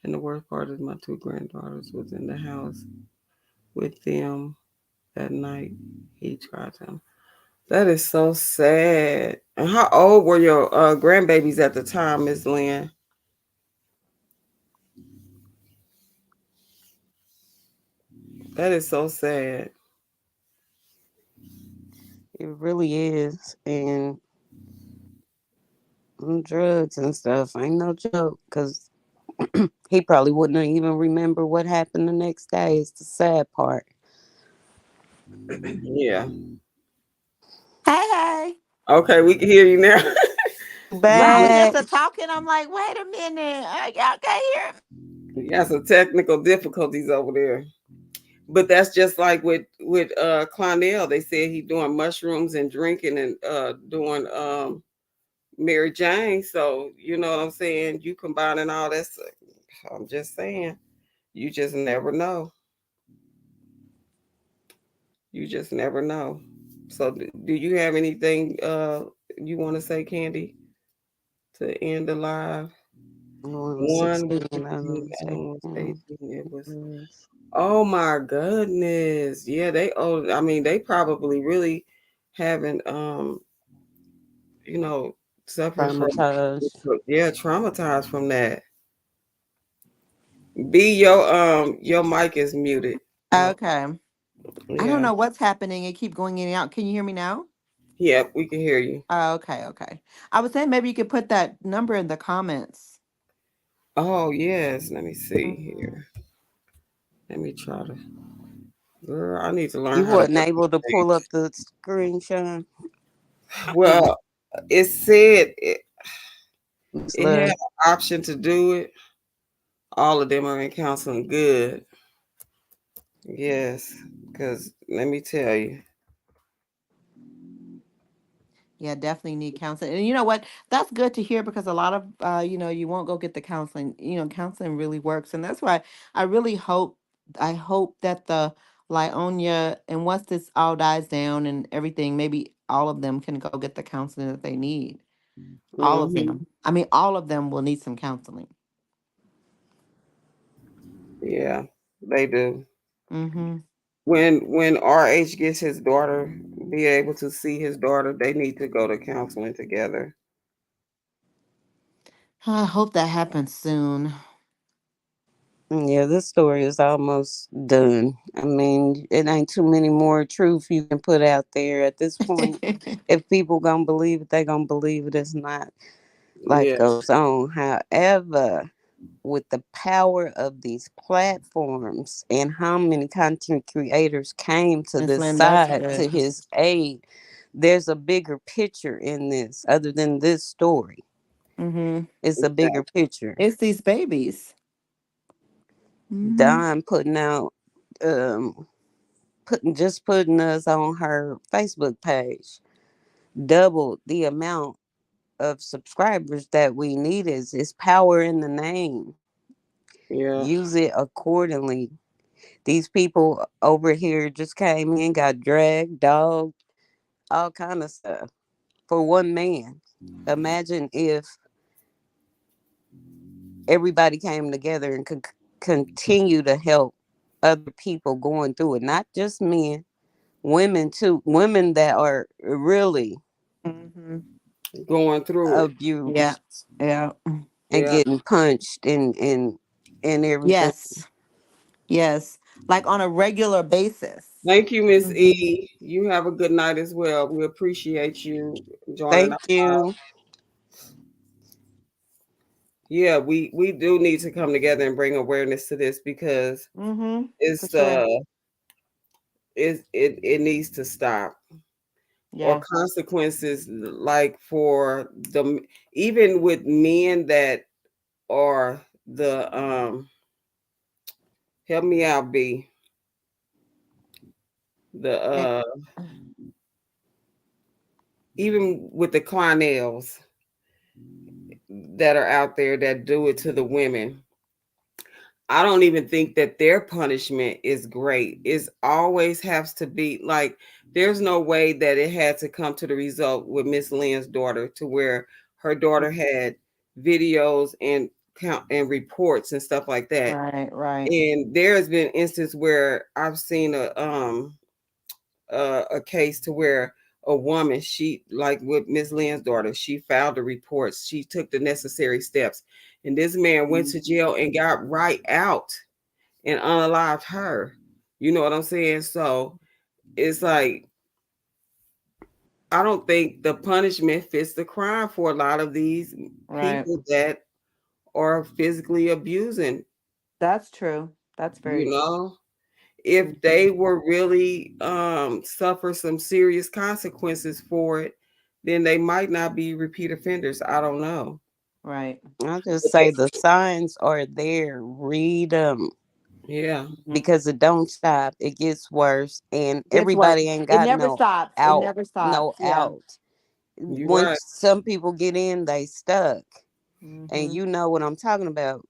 And the worst part is my two granddaughters was in the house with them that night. He tried to. That is so sad. And how old were your grandbabies at the time, Miss Lynn? That is so sad. It really is. And drugs and stuff ain't no joke because he probably wouldn't even remember what happened the next day. It's the sad part. Yeah. Hey, hey. Okay, we can hear you now. Y'all was Back. just a talking. I'm like, wait a minute. Y'all can't hear We got some technical difficulties over there. But that's just like with Clonell. They said he doing mushrooms and drinking and doing Mary Jane. So you know what I'm saying? You combining all that stuff. I'm just saying, you just never know. You just never know. So do you have anything you want to say, Candy, to end the live? One was One was 16, 16, another the was other one was 18. 18. It was, Yes. oh my goodness. Yeah, they oh I mean they probably really haven't you know, suffered from, Traumatized. yeah, traumatized from that. B, your mic is muted. me. Uh, Okay. I don't yeah. know what's happening. It keep going in and out. Can you hear me now? Yep, we can hear you. Okay, okay. I was saying maybe you could put that number in the comments. Oh yes, let me see Mhm. here. Let me try to, girl, I need to learn You how to wasn't work able to this pull up the screenshot. thing. Well, it said Miss it had Love. an option to do it. All of them are in counseling. Good. Yes, because let me tell you. Yeah, definitely need counseling. And you know what? That's good to hear because a lot of you won't go get the counseling. Counseling really works. And that's why I really hope that the Lionia, and once this all dies down and everything, maybe all of them can go get the counseling that they need. All of Hmm. them. I mean, all of them will need some counseling. Yeah, they do. Mm-hmm. When RH gets his daughter, be able to see his daughter, they need to go to counseling together. I hope that happens soon. Yeah, this story is almost done. I mean, it ain't too many more truth you can put out there at this point. If people gonna believe it, they gonna believe it. It's not life Yeah, goes on. However, with the power of these platforms and how many content creators came to Miss this Lynn, that's side good. to his aid, there's a bigger picture in this other than this story. Mm-hmm. It's a bigger picture. It's these babies. Mm-hmm. Don putting out um putting us on her Facebook page doubled the amount of subscribers that we need. Is power in the name. yeah, Use it accordingly. These people over here just came in, got dragged, dogged, all kind of stuff for one man. Imagine if everybody came together and could continue to help other people going through it, not just men, women too, women that are really Mm-hmm. going through it. Yeah. abused Yeah. and Yeah. getting punched and everything. Yes. Yes. Like on a regular basis. Thank you, Miss Mm-hmm. E. You have a good night as well. We appreciate you joining Thank us. you. Yeah, we do need to come together and bring awareness to this because Mm-hmm. For it's sure. it needs to stop, or Yeah. consequences like for the, even with men that are the help me out, B, the Eh, even with the Clarnells that are out there that do it to the women. I don't even think that their punishment is great. It's always has to be like, there's no way that it had to come to the result with Miss Lynn's daughter to where her daughter had videos and count and reports and stuff like that. Right, right. And there has been instances where I've seen a case to where a woman, she, like with Miss Lynn's daughter, she filed the reports, she took the necessary steps, and this man went to jail and got right out and unalived her. You know what I'm saying? So it's like, I don't think the punishment fits the crime for a lot of these Right. people that are physically abusing, That's true. That's you very true. know. If Mhm. they were really suffer some serious consequences for it, then they might not be repeat offenders. I don't know. Right. I'll just But say the signs are there. Read them yeah, Mhm. because it don't stop. It gets worse, and Gets worse. everybody ain't It got never no stops. It out. never stops. No Yeah. out. you're right. Once some people get in, they stuck, and Mm-hmm. you know what I'm talking about,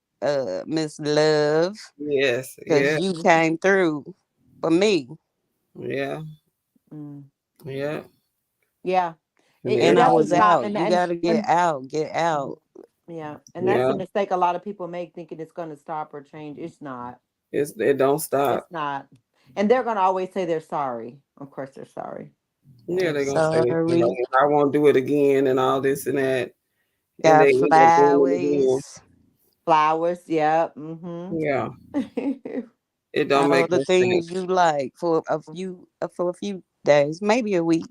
Miss Love, Yes, because yeah, you came through for me, yeah, Mm. yeah, Yeah. and It and I doesn't was everybody, stop. out. You gotta get Mhm. out. Yeah. And that's yeah, the mistake a lot of people make, thinking it's going to stop or change. It's not. it don't stop. It's not. And they're going to always say they're sorry. Of course, they're sorry. Yeah. Yeah, they're gonna say, you know, Sorry, I won't do it again and all this and that, and they got end up doing it again. flowers. Flowers. Yeah. Mm-hmm. Yeah, it don't All make the no things sense. you like for a few days, maybe a week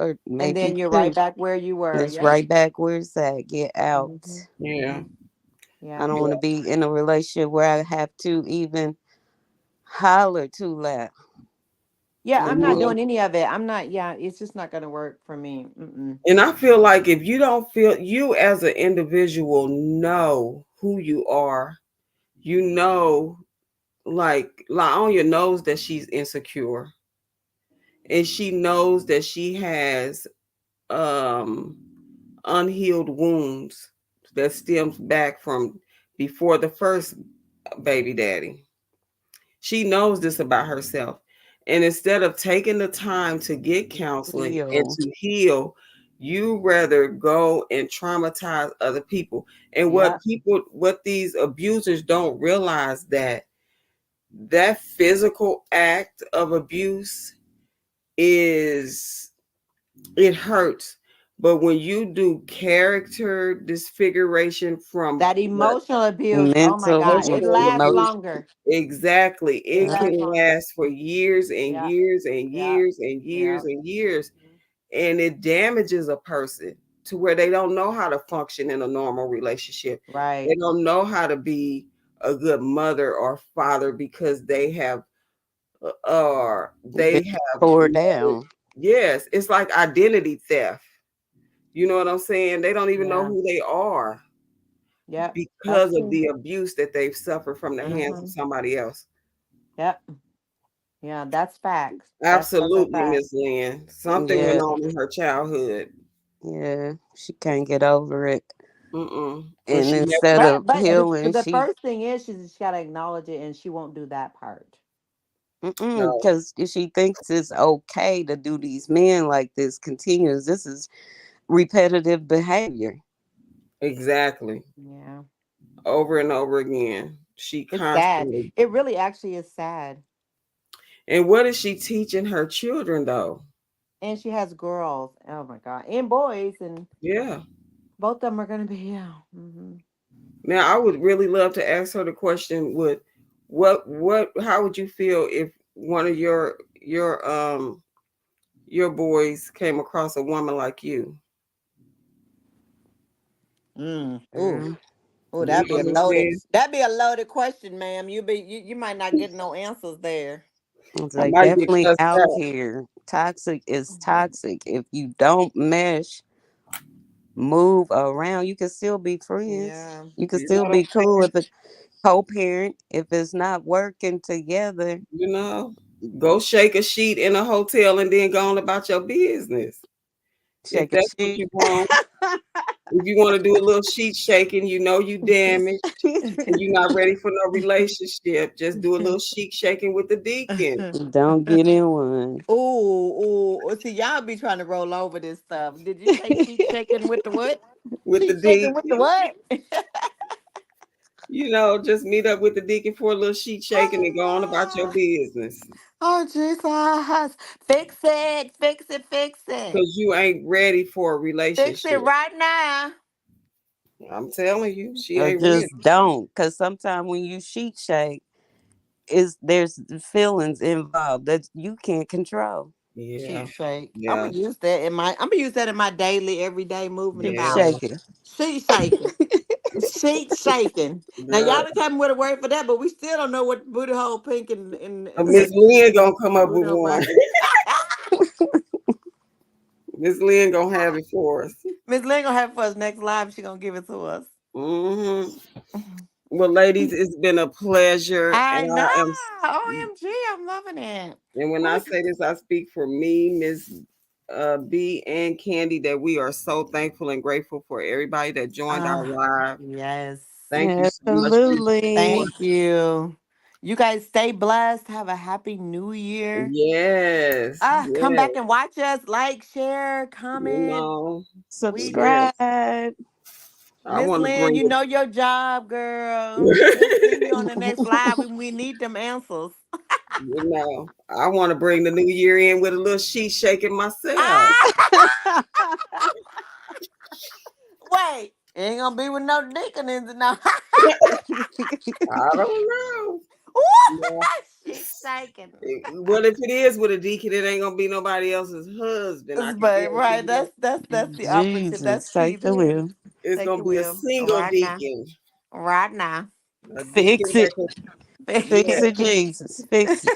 or And maybe then you're two. right back where you And were. it's Yep. right back where it's at. Get out. Mm-hmm. Yeah, Mm-hmm. I Yeah. don't yeah, want to be in a relationship where I have to even holler too loud. Yeah. I'm not yeah. Mm-mm. doing any of it. I'm not. Yeah. It's just not going to work for me. Mm-mm. And I feel like if you don't feel, you as an individual know who you are, you know, like on your nose that she's insecure, and she knows that she has um unhealed wounds that stems back from before the first baby daddy. She knows this about herself. And instead of taking the time to get counseling and Heal. to heal, you rather go and traumatize other people. And Yeah. what these abusers don't realize, that that physical act of abuse is, it hurts, But when you do character disfiguration from That what emotional abuse, oh my Mental God, it emotional lasts emotion. abuse, longer. exactly, It it Yeah. lasts can longer. last for years and Yeah, years and yeah, years and yeah. years and years, Mhm. and it damages a person to where they don't know how to function in a normal relationship. They Right. don't know how to be a good mother or father because Been they have tore let it. down. Yes, it's like identity theft. You know what I'm saying? They don't even know Yeah. who they are Yep. That's because of true. the abuse that they've suffered from the hands of Mm-hmm. somebody else. Yep. Yeah, that's facts. That's a Absolutely, fact. Miss Lynn. Something went Yeah. on in her childhood. Yeah. She can't get over it. Mm-mm. But And she never instead got of But healing, the she first thing is she's got to acknowledge it, and she won't do that part. no. because she thinks it's okay to do these men like this continues. This is repetitive behavior. Exactly. Yeah, Over and over again. She it's sad. constantly. It really actually is sad. And what is she teaching her children though? And she has girls. Oh my God, and boys, and Yeah. both of them are gonna be. Yeah. Hmm. Now I would really love to ask her the question, would what how would you feel if one of your boys came across a woman like you? Mm. Ooh. Girl, Ooh, You that'd know be a what I'm loaded. saying? That'd be a loaded question, ma'am. You might not get no answers there. it's I like might get definitely cussed out out. here. Toxic is toxic. If you don't mesh, move around, you can still be friends. Yeah. You can You know still what I'm be cool saying? if it co-parent. If it's not working together, You know, go shake a sheet in a hotel and then go on about your business. If shake a that's what sheet. you want, if you want to do a little sheet shaking, you know you damaged and you're not ready for no relationship. Just do a little sheet shaking with the deacon, Don't get in one. Ooh, ooh. See, y'all be trying to roll over this stuff. Did you say sheet shaking with the what? with the Sheet shaking with the deacon. what? You know, just meet up with the deacon for a little sheet shaking and go on about your business. Oh, Jesus. Fix it. Fix it. Fix it. Because you ain't ready for a Fix it relationship. right now. I'm telling you, she Or ain't ready. just don't. Cause sometimes when you sheet shake, is there's feelings involved that you can't control. Yeah, Sheet shake. yeah, I'm gonna use that in my daily, everyday movement Sheet yeah, about. shaking. Sheet shaking. Sheet shaking. Now girl. y'all done come with a word for that, but we still don't know what booty hole pink Miss and Lynn gonna come up booty with hole one. brown. Miss Lynn gonna have it for us. Miss Lynn gonna have it for us next live. She gonna give it to us. Hmm. Well, ladies, it's been a pleasure, I and know. I am. OMG, I'm loving it. And when I Ooh, say this, I speak for me, Miss B, and Candy. That we are so thankful and grateful for everybody that joined our ah, live. yes. Thank you so much for your support. Absolutely. Thank you. You guys stay blessed. Have a happy new year. Yes, Come yes. back and watch us. Like, share, You comment. know, We yes. Subscribe. I Miss want to Lynn, bring you it. know your job, girl. We'll see you on the next live. We need them answers. You know, I want to bring the new year in with a little sheet shaking myself. Ah! Wait, ain't gonna be with no deacon in the no. I don't know. Yeah. She's shaking. Well, if it is with a deacon, it ain't gonna be nobody else's husband. I can But guarantee right, you that. that's the operative. That's Jesus, key take the there. wheel. It's Take gonna the be a wheel single right now. deacon, Right now. a deacon Fix that it. can. Fix Yeah. it, Jesus. Fix it.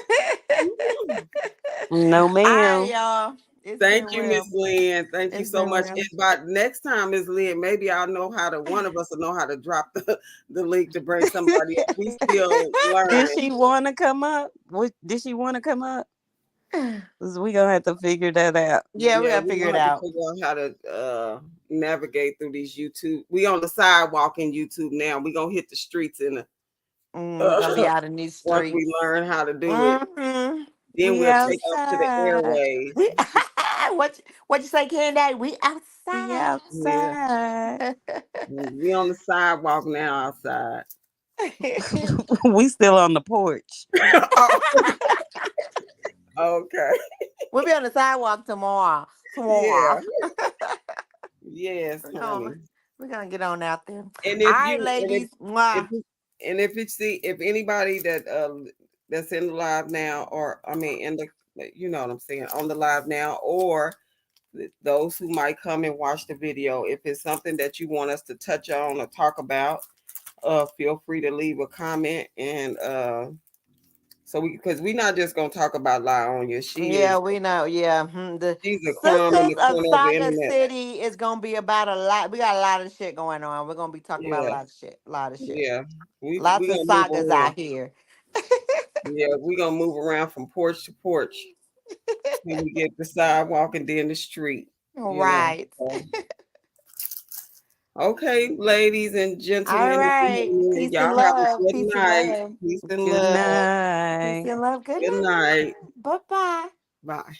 Mhm. No, All right, ma'am. y'all. It's Thank been you, Miss well. Lynn. Thank you It's so been much. well. And by next time, Miss Lynn, maybe I'll know how to. One of us will know how to drop the link to bring somebody up. We still Did learning. she want to come up? Did she want to come up? 'Cause we gonna have to figure that out. Yeah, we Yeah, gotta we're figure gonna it have to out. figure out how to navigate through these YouTube. We on the sidewalk in YouTube now. We gonna hit the streets in We're gonna be uh, out in these once we streets. learn how to do it. Hmm. Then We we'll take off to the outside. airways. We what you say, Candy? We We outside. Yeah, outside. we on the sidewalk now outside. We still on the porch. Okay. We'll be on the sidewalk tomorrow. Yeah. Tomorrow. Yes, We're honey. gonna we're gonna get on out there. All And if right, you ladies. if Mwah. you- and if it's the if anybody that's in the live now, or I mean in the, you know what I'm saying, on the live now, or those who might come and watch the video, if it's something that you want us to touch on or talk about, feel free to leave a comment. And so we, because we're not just gonna talk about La Onya. Yeah, we know. Yeah, the She's a crumb in Sisters the of corner of the Saga internet. City is gonna be about a lot. We got a lot of shit going on. We're gonna be talking about a Yeah, lot of shit. A lot of shit. yeah. We Lots of gonna move sagas around. out here. Yeah, we gonna move around from porch to porch till we get the sidewalk and then the street. You know. Right. So, okay, ladies and All gentlemen, right. Peace y'all and have a love. good Peace and night. love. Peace and Good love. Peace night. and love. Good Good night. night. Bye bye. Bye.